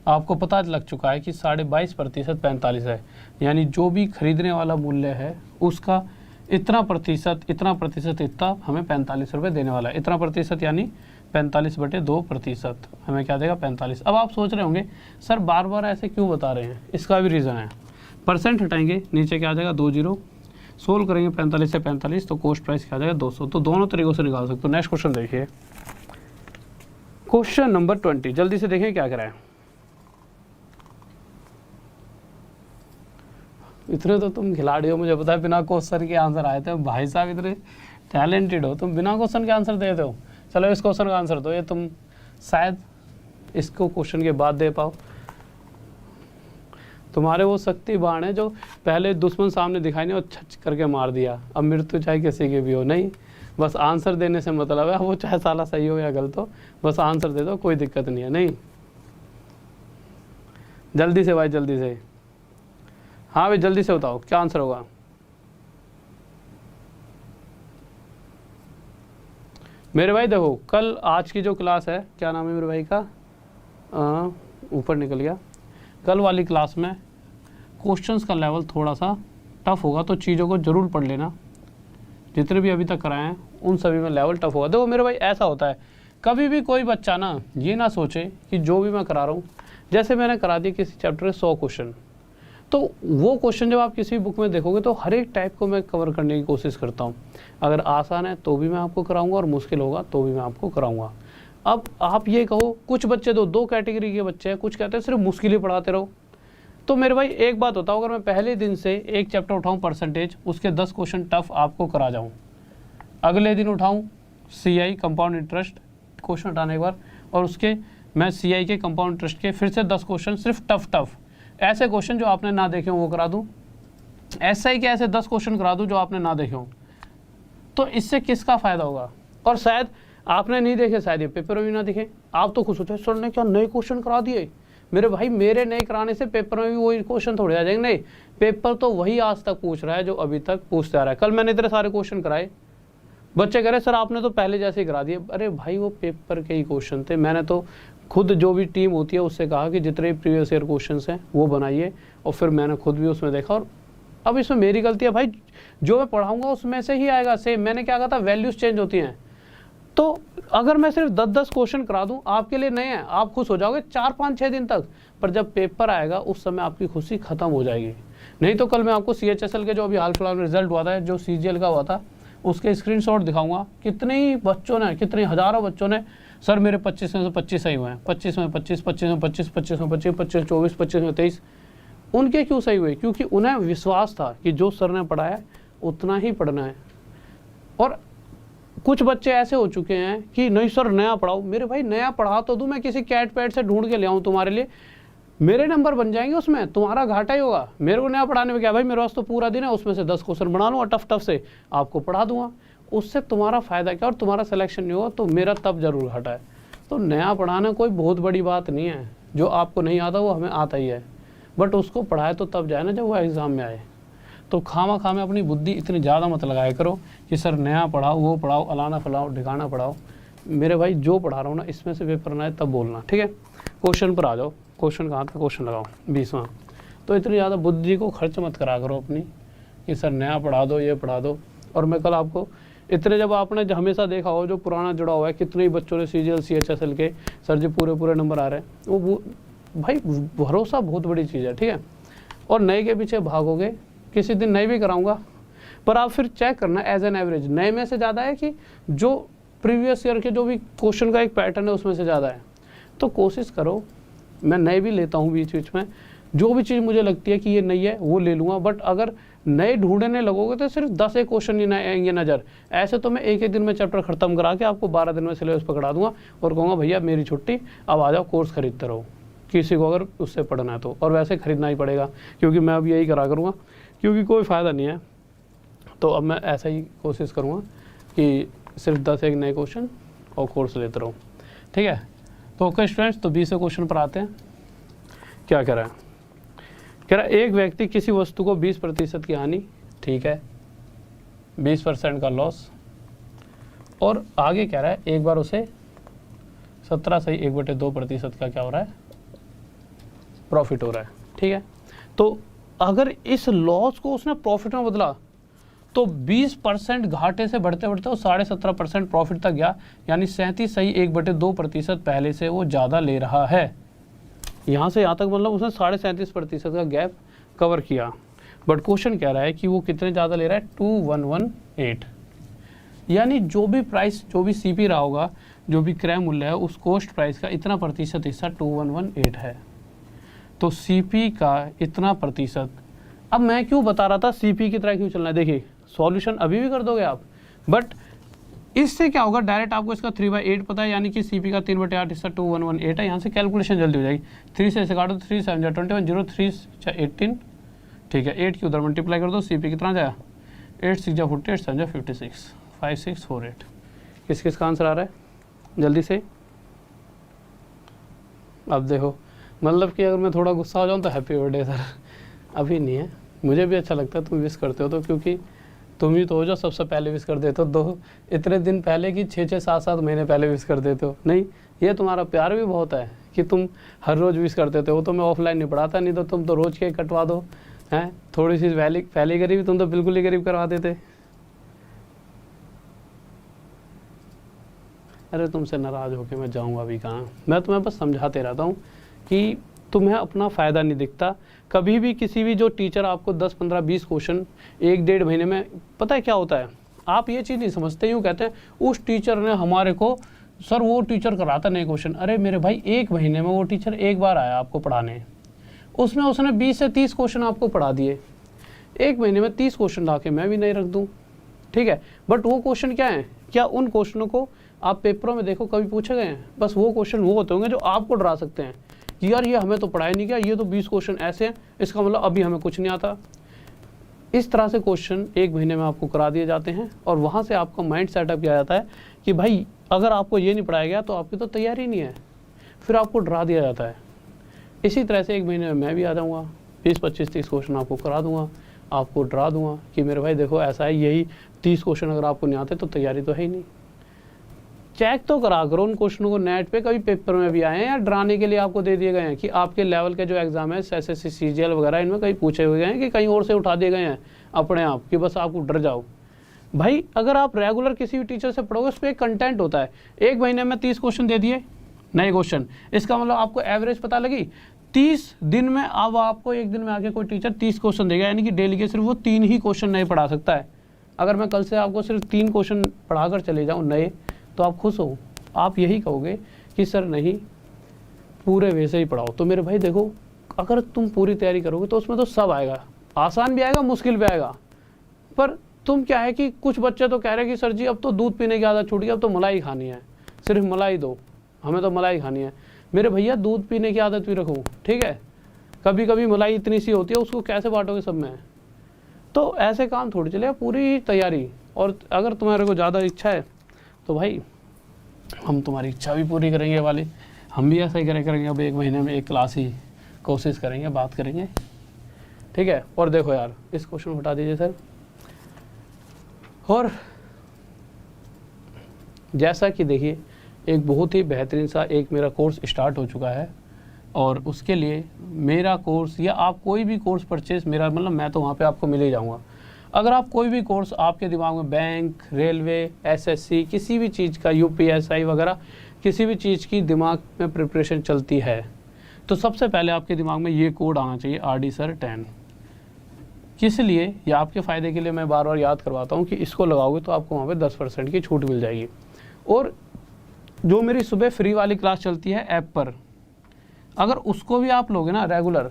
आपको पता लग चुका है कि 22.5% 45 है, यानी जो भी खरीदने वाला मूल्य है उसका इतना प्रतिशत इतना हमें 45 रुपये देने वाला है। इतना प्रतिशत यानी 45/2% हमें क्या देगा 45। अब आप सोच रहे होंगे सर बार बार ऐसे क्यों बता रहे हैं, इसका भी रीज़न है। परसेंट हटाएंगे, नीचे क्या आ जाएगा 2 जीरो, सोल्व करेंगे 45 से 45, तो कॉस्ट प्राइस क्या आ जाएगा 200। तो दोनों तरीकों से निकाल सकते हो। नेक्स्ट क्वेश्चन देखिए, क्वेश्चन नंबर 20, जल्दी से देखें क्या कराएं। इतने तो तुम खिलाड़ी हो, मुझे पता है, बिना क्वेश्चन के आंसर आए थे। भाई साहब इतने टैलेंटेड हो तुम, बिना क्वेश्चन के आंसर देते हो। चलो इस क्वेश्चन का आंसर दो, ये तुम शायद इसको क्वेश्चन के बाद दे पाओ। तुम्हारे वो शक्ति बाण है जो पहले दुश्मन सामने दिखाई नहीं और छच करके मार दिया। अब मृत्यु चाहे किसी की भी हो, नहीं बस आंसर देने से मतलब है, वो चाहे साला सही हो या गलत हो, बस आंसर दे दो, कोई दिक्कत नहीं है। नहीं जल्दी से भाई, जल्दी से। हाँ भाई जल्दी से बताओ क्या आंसर होगा। मेरे भाई देखो, कल आज की जो क्लास है, क्या नाम है मेरे भाई का, ऊपर निकल गया। कल वाली क्लास में क्वेश्चंस का लेवल थोड़ा सा टफ होगा, तो चीज़ों को ज़रूर पढ़ लेना। जितने भी अभी तक कराए हैं उन सभी में लेवल टफ होगा। देखो मेरे भाई ऐसा होता है, कभी भी कोई बच्चा ना ये ना सोचे कि जो भी मैं करा रहा हूँ, जैसे मैंने करा दिया किसी चैप्टर के 100 क्वेश्चन, तो वो क्वेश्चन जब आप किसी बुक में देखोगे तो हर एक टाइप को मैं कवर करने की कोशिश करता हूँ। अगर आसान है तो भी मैं आपको कराऊंगा, और मुश्किल होगा तो भी मैं आपको कराऊंगा। अब आप ये कहो, कुछ बच्चे तो 2 कैटेगरी के बच्चे हैं, कुछ कहते हैं सिर्फ मुश्किल ही पढ़ाते रहो। तो मेरे भाई एक बात बताओ, अगर मैं पहले दिन से एक चैप्टर उठाऊँ परसेंटेज, उसके 10 क्वेश्चन टफ आपको करा जाऊँ, अगले दिन उठाऊँ CI कंपाउंड इंटरेस्ट क्वेश्चन उठाने के बाद, और उसके मैं CI के कंपाउंड इंटरेस्ट के फिर से 10 क्वेश्चन सिर्फ टफ ऐसे क्वेश्चन जो आपने ना देखे हो वो करा दूं, SI के ऐसे 10 क्वेश्चन करा दूं जो आपने ना देखे हो, तो इससे किसका फ़ायदा होगा। और शायद आपने नहीं देखे, शायद ये पेपर में भी ना दिखे, आप तो खुश होते सर ने क्या नए क्वेश्चन करा दिए। मेरे भाई मेरे नए कराने से पेपर में भी वही क्वेश्चन थोड़े आ जाएंगे, नहीं, पेपर तो वही आज तक पूछ रहा है जो अभी तक पूछते आ रहा है। कल मैंने इतने सारे क्वेश्चन कराए, बच्चे कह रहे सर आपने तो पहले जैसे ही करा दिए। अरे भाई वो पेपर के ही क्वेश्चन थे, मैंने तो खुद जो भी टीम होती है उससे कहा कि जितने प्रीवियस ईयर क्वेश्चंस हैं वो बनाइए, और फिर मैंने खुद भी उसमें देखा। और अब इसमें मेरी गलती है भाई, जो मैं पढ़ाऊंगा उसमें से ही आएगा सेम। मैंने क्या कहा था, वैल्यूज चेंज होती हैं। तो अगर मैं सिर्फ 10-10 क्वेश्चन करा दूं, आपके लिए नए हैं, आप खुश हो जाओगे 4-5-6 दिन तक, पर जब पेपर आएगा उस समय आपकी खुशी खत्म हो जाएगी। नहीं तो कल मैं आपको CHSL के जो अभी हाल फिलहाल में रिजल्ट हुआ था, जो CGL का हुआ था, उसके स्क्रीनशॉट दिखाऊंगा। कितने ही बच्चों ने, कितने हज़ारों बच्चों ने, सर मेरे 25 में से 25 सही हुए हैं, 25 में 25, 25 में 25, 25 में 25, 25 24, 25 में 23। उनके क्यों सही हुए? क्योंकि उन्हें विश्वास था कि जो सर ने पढ़ाया उतना ही पढ़ना है। और कुछ बच्चे ऐसे हो चुके हैं कि नहीं सर नया पढ़ाओ। मेरे भाई नया पढ़ा तो दूं, मैं किसी कैट पैड से ढूंढ के ले आऊं तुम्हारे लिए, मेरे नंबर बन जाएंगे उसमें, तुम्हारा घाटा ही होगा। मेरे को नया पढ़ाने में क्या भाई, मेरे पास तो पूरा दिन है, उसमें से 10 क्वेश्चन बना लूँगा टफ टफ से, आपको पढ़ा दूंगा, उससे तुम्हारा फ़ायदा क्या और तुम्हारा सिलेक्शन नहीं होगा, तो मेरा तब जरूर घाटा है। तो नया पढ़ाना कोई बहुत बड़ी बात नहीं है, जो आपको नहीं आता वो हमें आता ही है, बट उसको पढ़ाए तो तब जाए ना जब वो एग्ज़ाम में आए। तो खामा में अपनी बुद्धि इतनी ज़्यादा मत लगाया करो कि सर नया पढ़ाओ, वो पढ़ाओ, अलाना फलाओ ढिकाना पढ़ाओ। मेरे भाई जो पढ़ा रहा हूँ ना, इसमें से पेपर ना है तब बोलना, ठीक है। क्वेश्चन पर आ जाओ, क्वेश्चन कहाँ था, क्वेश्चन लगाओ 20वां। तो इतनी ज़्यादा बुद्धि को खर्च मत करा करो अपनी कि सर नया पढ़ा दो, ये पढ़ा दो। और मैं कल आपको इतने, जब आपने हमेशा देखा हो जो पुराना जुड़ा हुआ है, कितने ही बच्चों ने CGL CHSL के सर जी पूरे नंबर आ रहे हैं, वो भाई भरोसा बहुत बड़ी चीज़ है, ठीक है। और नए के पीछे भागोगे, किसी दिन नए भी कराऊंगा, पर आप फिर चेक करना एज एन एवरेज नए में से ज़्यादा है कि जो प्रीवियस ईयर के जो भी क्वेश्चन का एक पैटर्न है उसमें से ज़्यादा है। तो कोशिश करो, मैं नए भी लेता हूँ बीच बीच में, जो भी चीज़ मुझे लगती है कि ये नई है वो ले लूँगा, बट अगर नए ढूंढने लगोगे तो सिर्फ 10 एक क्वेश्चन ही आएंगे नज़र। ऐसे तो मैं एक दिन में चैप्टर खत्म करा के आपको 12 दिन में सिलेबस पकड़ा दूंगा और कहूँगा भैया मेरी छुट्टी, अब आ जाओ कोर्स खरीदते रहो, किसी को अगर उससे पढ़ना है तो। और वैसे खरीदना ही पड़ेगा क्योंकि मैं अब यही करा करूँगा, क्योंकि कोई फ़ायदा नहीं है। तो अब मैं ऐसा ही कोशिश करूँगा कि सिर्फ 10 एक नए क्वेश्चन और कोर्स लेते रहूँ, ठीक है। तो ओके स्टूडेंट्स, तो 20 क्वेश्चन पर आते हैं। क्या कह रहा है, कह रहा है एक व्यक्ति किसी वस्तु को 20% की हानि, ठीक है, 20% का लॉस, और आगे कह रहा है एक बार उसे 17 सही 1/2% का क्या हो रहा है, प्रॉफिट हो रहा है, ठीक है। तो अगर इस लॉस को उसने प्रॉफिट में बदला तो 20% घाटे से बढ़ते बढ़ते वो 17.5% प्रॉफिट तक गया, यानी 37 सही 1/2% पहले से वो ज़्यादा ले रहा है। यहाँ से यहाँ तक मतलब उसने 37.5% का गैप कवर किया। बट क्वेश्चन कह रहा है कि वो कितने ज़्यादा ले रहा है, 2118, यानी जो भी प्राइस, जो भी CP रहा होगा, जो भी क्रय मूल्य है, उस कॉस्ट प्राइस का इतना प्रतिशत हिस्सा 2118 है। तो CP का इतना प्रतिशत। अब मैं क्यों बता रहा था CP की तरह क्यों चलना है, देखिए सॉल्यूशन अभी भी कर दोगे आप, बट इससे क्या होगा, डायरेक्ट आपको इसका 3/8 पता है, यानी कि CP का 3/8 हिस्सा 2118 है। यहाँ से कैलकुलेशन जल्दी हो जाएगी, 3 से काटो तो 3 7 21 0 3 18, ठीक है, 8 की उधर मल्टीप्लाई कर दो, CP कितना जाएगा, 8 6 48 7 56 5648। किस किस का आंसर आ रहा है जल्दी से। अब देखो, मतलब कि अगर मैं थोड़ा गुस्सा हो जाऊँ तो हैप्पी बर्थडे सर, अभी नहीं है, मुझे भी अच्छा लगता है तुम विश करते हो तो, क्योंकि तुम ही तो हो जो सबसे पहले विश कर देते हो, दो इतने दिन पहले कि 6 7 महीने पहले विश कर देते हो। नहीं, ये तुम्हारा प्यार भी बहुत है कि तुम हर रोज़ विश कर देते हो। तो मैं ऑफलाइन नहीं पढ़ाता, नहीं तो तुम तो रोज़ केक कटवा दो, हैं थोड़ी सी पहली गरीबी, तुम तो बिल्कुल ही गरीब करवा देते। अरे तुमसे नाराज़ होके मैं जाऊँगा अभी कहाँ, मैं तुम्हें बस समझाते रहता हूँ कि तुम्हें अपना फ़ायदा नहीं दिखता। कभी भी किसी भी जो टीचर आपको 10 15 20 क्वेश्चन 1-1.5 महीने में, पता है क्या होता है, आप ये चीज़ नहीं समझते, यूँ कहते हैं उस टीचर ने हमारे को, सर वो टीचर कराता नए क्वेश्चन। अरे मेरे भाई 1 महीने में वो टीचर एक बार आया आपको पढ़ाने, उसमें उसने 20 से 30 क्वेश्चन आपको पढ़ा दिए। 1 महीने में 30 क्वेश्चन ला के मैं भी नहीं रख दूँ, ठीक है। बट वो क्वेश्चन क्या है, क्या उन क्वेश्चनों को आप पेपरों में देखो कभी पूछे गए हैं? बस वो क्वेश्चन वो होते होंगे जो आपको डरा सकते हैं कि यार ये हमें तो पढ़ाया नहीं गया, ये तो 20 क्वेश्चन ऐसे हैं, इसका मतलब अभी हमें कुछ नहीं आता। इस तरह से क्वेश्चन 1 महीने में आपको करा दिए जाते हैं और वहाँ से आपका माइंड सेटअप किया जाता है कि भाई अगर आपको ये नहीं पढ़ाया गया तो आपकी तो तैयारी नहीं है, फिर आपको डरा दिया जाता है। इसी तरह से 1 महीने में मैं भी आ जाऊँगा, 20 25 30 क्वेश्चन आपको करा दूँगा, आपको डरा दूँगा कि मेरे भाई देखो ऐसा है, यही 30 क्वेश्चन अगर आपको नहीं आते तो तैयारी तो है ही नहीं। चेक तो करा करो उन क्वेश्चनों को, नेट पे कभी पेपर में भी आए हैं या डराने के लिए आपको दे दिए गए हैं कि आपके लेवल के जो एग्जाम है SSC CGL वगैरह, इनमें कहीं पूछे हुए हैं कि कहीं और से उठा दिए गए हैं अपने आप कि बस आपको डर जाओ। भाई अगर आप रेगुलर किसी भी टीचर से पढ़ोगे उस पर एक कंटेंट होता है। 1 महीने में 30 क्वेश्चन दे दिए नए क्वेश्चन, इसका मतलब आपको एवरेज पता लगी 30 दिन में। अब आपको 1 दिन में आके कोई टीचर 30 क्वेश्चन देगा, यानी कि डेली के सिर्फ वो 3 ही क्वेश्चन नए पढ़ा सकता है। अगर मैं कल से आपको सिर्फ 3 क्वेश्चन पढ़ाकर चले जाऊँ नए, तो आप खुश हो, आप यही कहोगे कि सर नहीं पूरे वैसे ही पढ़ाओ। तो मेरे भाई देखो, अगर तुम पूरी तैयारी करोगे तो उसमें तो सब आएगा, आसान भी आएगा, मुश्किल भी आएगा। पर तुम क्या है कि कुछ बच्चे तो कह रहे हैं कि सर जी अब तो दूध पीने की आदत छूट गई, अब तो मलाई खानी है, सिर्फ मलाई दो, हमें तो मलाई खानी है। मेरे भैया दूध पीने की आदत भी रखो, ठीक है, कभी कभी मलाई इतनी सी होती है, उसको कैसे बांटोगे सब में? तो ऐसे काम थोड़ी चलेगा, पूरी तैयारी। और अगर तुम्हारे को ज़्यादा इच्छा है तो भाई हम तुम्हारी इच्छा भी पूरी करेंगे वाली, हम भी ऐसा ही करेंगे। अब 1 महीने में 1 क्लास ही कोशिश करेंगे, बात करेंगे, ठीक है। और देखो यार, इस क्वेश्चन को हटा दीजिए सर। और जैसा कि देखिए, एक बहुत ही बेहतरीन सा एक मेरा कोर्स स्टार्ट हो चुका है, और उसके लिए मेरा कोर्स या आप कोई भी कोर्स परचेज, मेरा मतलब मैं तो वहाँ पे आपको मिल ही जाऊँगा। अगर आप कोई भी कोर्स आपके दिमाग में, बैंक, रेलवे, एसएससी, किसी भी चीज़ का, यूपीएसआई वगैरह किसी भी चीज़ की दिमाग में प्रिपरेशन चलती है, तो सबसे पहले आपके दिमाग में ये कोड आना चाहिए, RD सर 10। किस लिए? या आपके फ़ायदे के लिए मैं बार बार याद करवाता हूँ कि इसको लगाओगे तो आपको वहाँ पे 10% की छूट मिल जाएगी। और जो मेरी सुबह फ्री वाली क्लास चलती है ऐप पर, अगर उसको भी आप लोगे ना रेगुलर,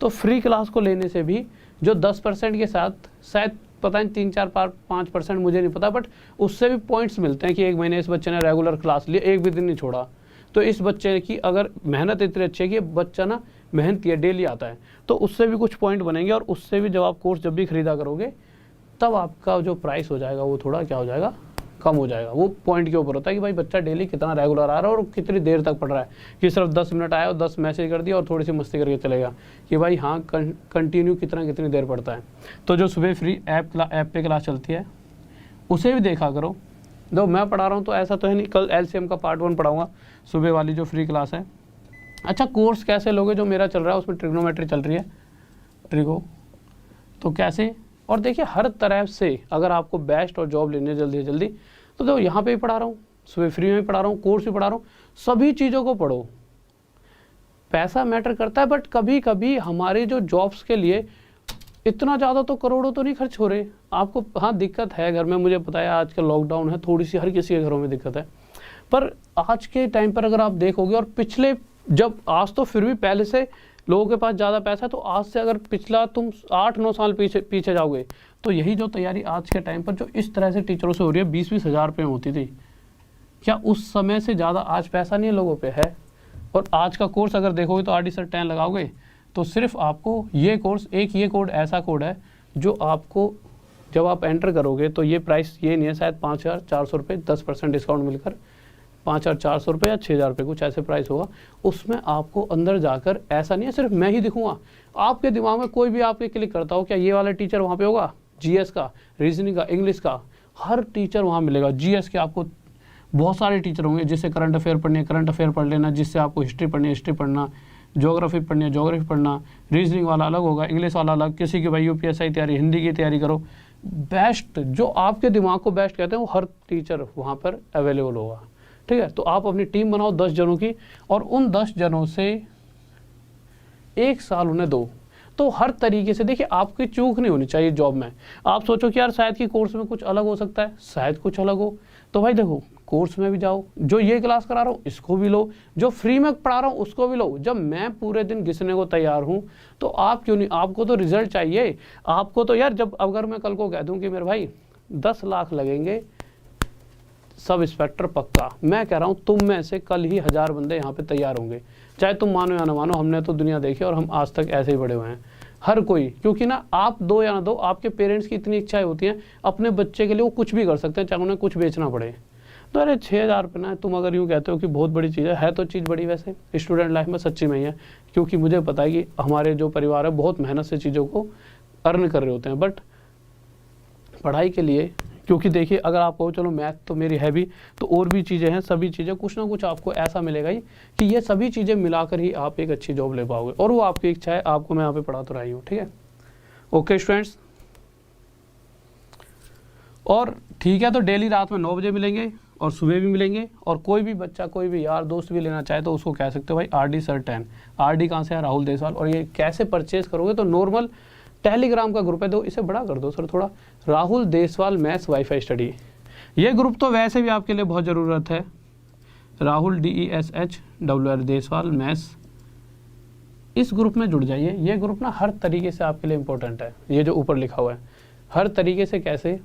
तो फ्री क्लास को लेने से भी जो 10% के साथ, शायद पता नहीं 3, 4, 5% मुझे नहीं पता, बट उससे भी पॉइंट्स मिलते हैं कि 1 महीने इस बच्चे ने रेगुलर क्लास ली, एक भी दिन नहीं छोड़ा, तो इस बच्चे की अगर मेहनत इतनी अच्छी है कि बच्चा ना मेहनती है, डेली आता है, तो उससे भी कुछ पॉइंट बनेंगे। और उससे भी जब आप कोर्स जब भी खरीदा करोगे, तब आपका जो प्राइस हो जाएगा वो थोड़ा क्या हो जाएगा, कम हो जाएगा। वो पॉइंट के ऊपर होता है कि भाई बच्चा डेली कितना रेगुलर आ रहा है और कितनी देर तक पढ़ रहा है, कि सिर्फ 10 मिनट आया और 10 मैसेज कर दिया और थोड़ी सी मस्ती करके चलेगा, कि भाई हाँ कंटिन्यू कितनी देर पढ़ता है। तो जो सुबह फ्री ऐप पे क्लास चलती है, उसे भी देखा करो। दो मैं पढ़ा रहा हूँ तो ऐसा तो है नहीं, कल LCM का पार्ट 1 पढ़ाऊँगा, सुबह वाली जो फ्री क्लास है। अच्छा, कोर्स कैसे लोगे? जो मेरा चल रहा है उसमें ट्रिग्नोमेट्री चल रही है, ट्रिगो, तो कैसे? और देखिए, हर तरह से अगर आपको बेस्ट और जॉब लेनी है जल्दी से जल्दी, तो यहाँ पे भी पढ़ा रहा हूँ, सुबह फ्री में भी पढ़ा रहा हूँ, कोर्स भी पढ़ा रहा हूँ, सभी चीज़ों को पढ़ो। पैसा मैटर करता है, बट कभी कभी हमारे जो जॉब्स के लिए इतना ज़्यादा तो करोड़ों तो नहीं खर्च हो रहे आपको। हाँ, दिक्कत है घर में, मुझे पता है आजकल लॉकडाउन है, थोड़ी सी हर किसी के घरों में दिक्कत है, पर आज के टाइम पर अगर आप देखोगे, और पिछले, जब आज तो फिर भी पहले से लोगों के पास ज़्यादा पैसा है, तो आज से अगर पिछला तुम 8-9 साल पीछे जाओगे, तो यही जो तैयारी आज के टाइम पर जो इस तरह से टीचरों से हो रही है, 20-20 हज़ार रुपये में होती थी, क्या उस समय से ज़्यादा आज पैसा नहीं है लोगों पे है? और आज का कोर्स अगर देखोगे तो RD सर 10 लगाओगे तो सिर्फ आपको ये कोर्स, एक ये कोड ऐसा कोड है जो आपको जब आप एंटर करोगे तो ये प्राइस ये नहीं है, शायद 5,400 रुपये, 10% डिस्काउंट मिलकर 5,400 रुपये या 6,000 रुपये, कुछ ऐसे प्राइस होगा। उसमें आपको अंदर जाकर, ऐसा नहीं है सिर्फ मैं ही दिखूंगा, आपके दिमाग में कोई भी आपके क्लिक करता हो, क्या ये वाला टीचर वहाँ पे होगा, GS का, रीजनिंग का, इंग्लिश का, हर टीचर वहाँ मिलेगा। GS के आपको बहुत सारे टीचर होंगे, जिससे करंट अफेयर पढ़नी है करंट अफेयर पढ़ लेना, जिससे आपको हिस्ट्री पढ़नी है हिस्ट्री पढ़ना, ज्योग्राफी पढ़नी है ज्योग्राफी पढ़ना, रीजनिंग वाला अलग होगा, इंग्लिश वाला अलग, किसी की भाई UPSI तैयारी, हिंदी की तैयारी करो। बेस्ट जो आपके दिमाग को बेस्ट कहते हैं वो हर टीचर वहाँ पर अवेलेबल होगा, ठीक है। तो आप अपनी टीम बनाओ 10 जनों की, और उन 10 जनों से 1 साल उन्हें दो, तो हर तरीके से देखिए, आपकी चूक नहीं होनी चाहिए जॉब में। आप सोचो कि यार शायद कि कोर्स में कुछ अलग हो सकता है, शायद कुछ अलग हो, तो भाई देखो कोर्स में भी जाओ, जो ये क्लास करा रहा हूँ इसको भी लो, जो फ्री में पढ़ा रहा हूँ उसको भी लो। जब मैं पूरे दिन घिसने को तैयार हूँ तो आप क्यों नहीं? आपको तो रिजल्ट चाहिए, आपको तो यार, जब अगर मैं कल को कह दूँ कि मेरे भाई 10 लाख लगेंगे, सब इंस्पेक्टर पक्का, मैं कह रहा हूँ तुम में से कल ही 1000 बंदे यहाँ पे तैयार होंगे, चाहे तुम मानो या ना मानो। हमने तो दुनिया देखी और हम आज तक ऐसे ही बड़े हुए हैं, हर कोई। क्योंकि ना आप दो या ना दो, आपके पेरेंट्स की इतनी इच्छाएं होती हैं, अपने बच्चे के लिए वो कुछ भी कर सकते हैं, चाहे उन्हें कुछ बेचना पड़े। तो अरे 6,000 रुपये ना, तुम अगर यूँ कहते हो कि बहुत बड़ी चीज़ है तो चीज़ बड़ी वैसे स्टूडेंट लाइफ में सच्ची में ही है, क्योंकि मुझे पता है कि हमारे जो परिवार है बहुत मेहनत से चीज़ों को अर्न कर रहे होते हैं, बट पढ़ाई के लिए, क्योंकि देखिए अगर आप कहो चलो मैथ तो मेरी है भी, तो और भी चीज़ें हैं, सभी चीज़ें कुछ ना कुछ आपको ऐसा मिलेगा ही कि ये सभी चीज़ें मिलाकर ही आप एक अच्छी जॉब ले पाओगे, और वो आपकी इच्छा है। आपको मैं यहाँ पे पढ़ा तो रही हूँ, ठीक है। ओके स्टूडेंट्स, और ठीक है, तो डेली रात में 9 बजे मिलेंगे और सुबह भी मिलेंगे, और कोई भी बच्चा, कोई भी यार दोस्त भी लेना चाहे तो उसको कह सकते हो भाई RD सर 10। RD कहाँ से है? राहुल देसवाल। और ये कैसे परचेज करोगे? तो नॉर्मल टेलीग्राम का ग्रुप है, तो इसे बड़ा कर दो सर थोड़ा, Rahul Deswal maths wifi study. ये ग्रुप तो वैसे भी आपके लिए बहुत ज़रूरत है, राहुल DESHWR देसवाल मैथ्स इस ग्रुप में जुड़ जाइए। ये ग्रुप ना हर तरीके से आपके लिए इम्पोर्टेंट है। ये जो ऊपर लिखा हुआ है हर तरीके से, कैसे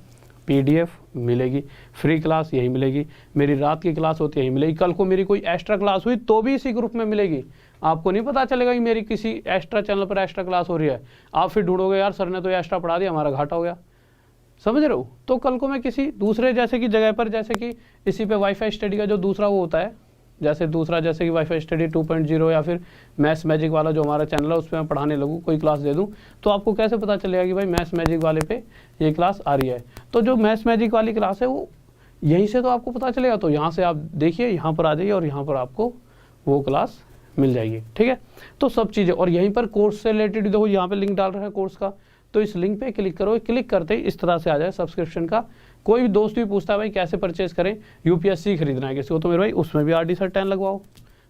पीडीएफ मिलेगी, फ्री क्लास यही मिलेगी, मेरी रात की क्लास होती है यही मिलेगी, कल को मेरी कोई एक्स्ट्रा क्लास हुई तो भी इसी ग्रुप में मिलेगी। आपको नहीं पता चलेगा कि मेरी किसी एक्स्ट्रा चैनल पर एक्स्ट्रा क्लास हो रही है, आप फिर ढूंढोगे यार सर ने तो एक्स्ट्रा पढ़ा दिया, हमारा घाटा हो गया, समझ रहे हो। तो कल को मैं किसी दूसरे जैसे की जगह पर, जैसे कि इसी पे वाईफाई स्टडी का जो दूसरा वो होता है, जैसे दूसरा जैसे कि वाईफाई स्टडी 2.0 या फिर मैथ्स मैजिक वाला जो हमारा चैनल है उस पर मैं पढ़ाने लगूँ, कोई क्लास दे दूँ, तो आपको कैसे पता चलेगा कि भाई मैथ्स मैजिक वाले पे ये क्लास आ रही है। तो जो मैथ्स मैजिक वाली क्लास है वो यहीं से तो आपको पता चलेगा। तो यहाँ से आप देखिए, यहाँ पर आ जाइए और यहाँ पर आपको वो क्लास मिल जाएगी, ठीक है। तो सब चीज़ें, और यहीं पर कोर्स से रिलेटेड देखो यहाँ पे लिंक डाल रहा है कोर्स का, तो इस लिंक पे क्लिक करो, क्लिक करते ही इस तरह से आ जाए सब्सक्रिप्शन का। कोई भी दोस्त भी पूछता है भाई कैसे परचेज करें, यूपीएससी खरीदना है किसी को, तो मेरे भाई उसमें भी RD Sir 10 लगवाओ,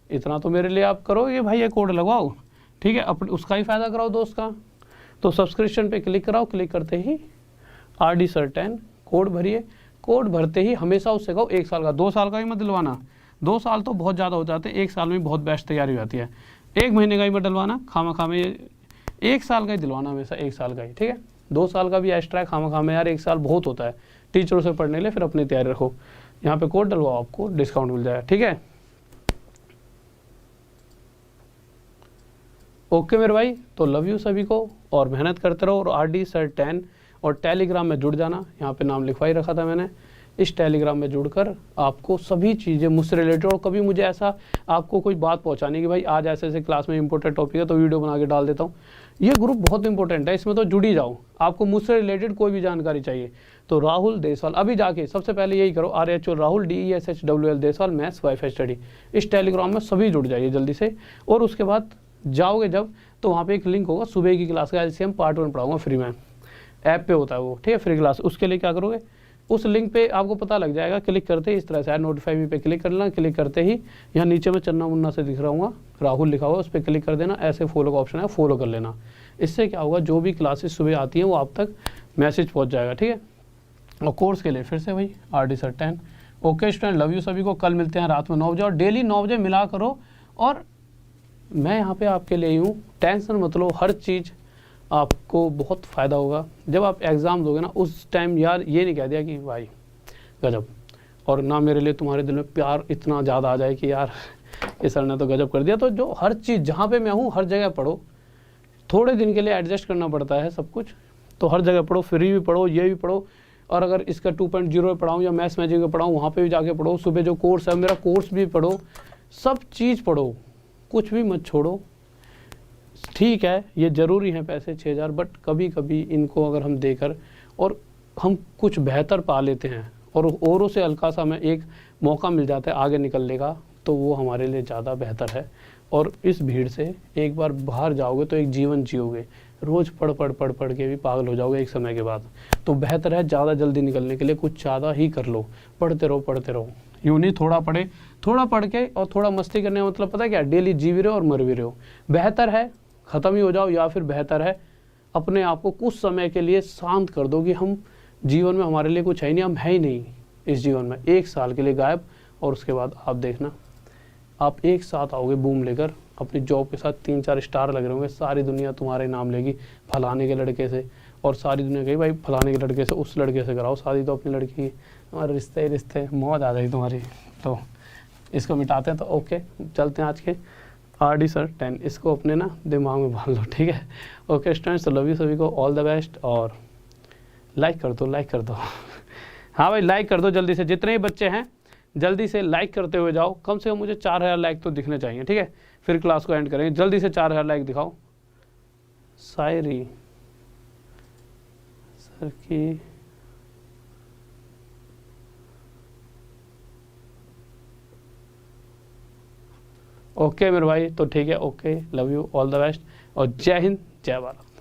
इतना तो मेरे लिए आप करो, ये भाई ये कोड लगवाओ, ठीक है, अपने उसका ही फायदा कराओ दोस्त का। तो सब्सक्रिप्शन पे क्लिक कराओ, क्लिक करते ही RD Sir 10 कोड भरिए, कोड भरते ही हमेशा उससे कहो 1 साल का, 2 साल का ही मत दिलवाना, 2 साल तो बहुत ज़्यादा हो जाते हैं, 1 साल में बहुत बेस्ट तैयारी हो जाती है। 1 महीने का ही मत डलवाना, खामा में 1 साल का ही दिलवाना हमेशा, 1 साल का ही, ठीक है। 2 साल का भी एक्स्ट्रा है, खामा में यार 1 साल बहुत होता है टीचरों से पढ़ने के लिए, फिर अपनी तैयारी रखो। यहाँ पे कोड डलवाओ, आपको डिस्काउंट मिल जाएगा, ठीक है। ओके मेरे भाई, तो लव यू सभी को, और मेहनत करते रहो, और RD Sir 10 और टेलीग्राम में जुड़ जाना, यहाँ पे नाम लिखवा ही रखा था मैंने। इस टेलीग्राम में जुड़कर आपको सभी चीज़ें मुझसे रिलेटेड, और कभी मुझे ऐसा आपको कोई बात पहुँचानी कि भाई आज ऐसे ऐसे क्लास में इंपॉर्टेंट टॉपिक है तो वीडियो बना के डाल देता हूँ, ये ग्रुप बहुत इंपॉर्टेंट है, इसमें तो जुड़ ही जाओ। आपको मुझसे रिलेटेड कोई भी जानकारी चाहिए तो राहुल देसवाल, अभी जाके सबसे पहले यही करो, RHO Rahul DESHWL Deswal maths wifi study, इस टेलीग्राम में सभी जुड़ जाइए जल्दी से। और उसके बाद जाओगे जब, तो वहाँ पे एक लिंक होगा सुबह की क्लास का, LCM पार्ट 1 पढ़ाऊंगा फ्री में, ऐप पे होता है वो, ठीक है, फ्री क्लास। उसके लिए क्या करोगे, उस लिंक पे आपको पता लग जाएगा, क्लिक करते ही इस तरह से नोटिफाई मी पे क्लिक कर लेना, क्लिक करते ही यहाँ नीचे में चन्ना मुन्ना से दिख रहा हूँ राहुल लिखा हुआ, उस पर क्लिक कर देना, ऐसे फॉलो का ऑप्शन है, फॉलो कर लेना। इससे क्या होगा, जो भी क्लासेस सुबह आती हैं वो आप तक मैसेज पहुँच जाएगा, ठीक है। और कोर्स के लिए फिर से वही RD Sir 10। Okay student, love you सभी को, कल मिलते हैं रात में 9 बजे, और डेली 9 बजे मिला करो। और मैं यहाँ पे आपके लिए हूँ, टेंशन मत लो, हर चीज़ आपको बहुत फ़ायदा होगा। जब आप एग्ज़ाम दोगे ना उस टाइम यार ये नहीं कह दिया कि भाई गजब, और ना मेरे लिए तुम्हारे दिल में प्यार इतना ज़्यादा आ जाए कि यार ये सर ने तो गजब कर दिया। तो जो हर चीज़ जहाँ पे मैं हूँ हर जगह पढ़ो, थोड़े दिन के लिए एडजस्ट करना पड़ता है सब कुछ, तो हर जगह पढ़ो, फ्री भी पढ़ो, ये भी पढ़ो। और अगर इसका 2.0 पढ़ाऊँ या मैथ्स मैजिक में पढ़ाऊँ, वहाँ पे भी जाके पढ़ो, सुबह जो कोर्स है मेरा कोर्स भी पढ़ो, सब चीज़ पढ़ो, कुछ भी मत छोड़ो। ठीक है ये ज़रूरी है पैसे 6000, बट कभी कभी इनको अगर हम देकर और हम कुछ बेहतर पा लेते हैं और औरों से हल्का सा हमें एक मौका मिल जाता है आगे निकलने का, तो वो हमारे लिए ज़्यादा बेहतर है। और इस भीड़ से एक बार बाहर जाओगे तो एक जीवन जियोगे, रोज़ पढ़ के भी पागल हो जाओगे एक समय के बाद। तो बेहतर है ज़्यादा जल्दी निकलने के लिए कुछ ज़्यादा ही कर लो, पढ़ते रहो। यूँ नहीं थोड़ा पढ़ के और थोड़ा मस्ती करने का मतलब पता है क्या, डेली जी भी रहे हो और मर भी रहे हो। बेहतर है ख़त्म ही हो जाओ, या फिर बेहतर है अपने आप को कुछ समय के लिए शांत कर दो कि हम जीवन में हमारे लिए कुछ है ही नहीं, हम है ही नहीं इस जीवन में, 1 साल के लिए गायब। और उसके बाद आप देखना, आप एक साथ आओगे बूम लेकर अपनी जॉब के साथ, 3-4 स्टार लग रहे होंगे, सारी दुनिया तुम्हारे नाम लेगी फलाने के लड़के से, और सारी दुनिया कही भाई फलाने के लड़के से, उस लड़के से कराओ शादी, तो अपनी लड़की की, हमारे रिश्ते मौज आ जाएगी तुम्हारी। तो इसको मिटाते हैं। तो ओके चलते हैं आज के RD Sir 10, इसको अपने ना दिमाग में बांध लो, ठीक है। ओके स्टूडेंट्स, लव यू सभी को, ऑल द बेस्ट, और लाइक कर दो हाँ भाई लाइक कर दो जल्दी से, जितने ही बच्चे हैं जल्दी से लाइक करते हुए जाओ, कम से कम मुझे 4000 लाइक तो दिखने चाहिए, ठीक है। फिर क्लास को एंड करेंगे, जल्दी से 4000 लाइक दिखाओ। शायरी सर की ओके मेरे भाई, तो ठीक है, okay, love you, all the best, और जय हिंद जय भारत।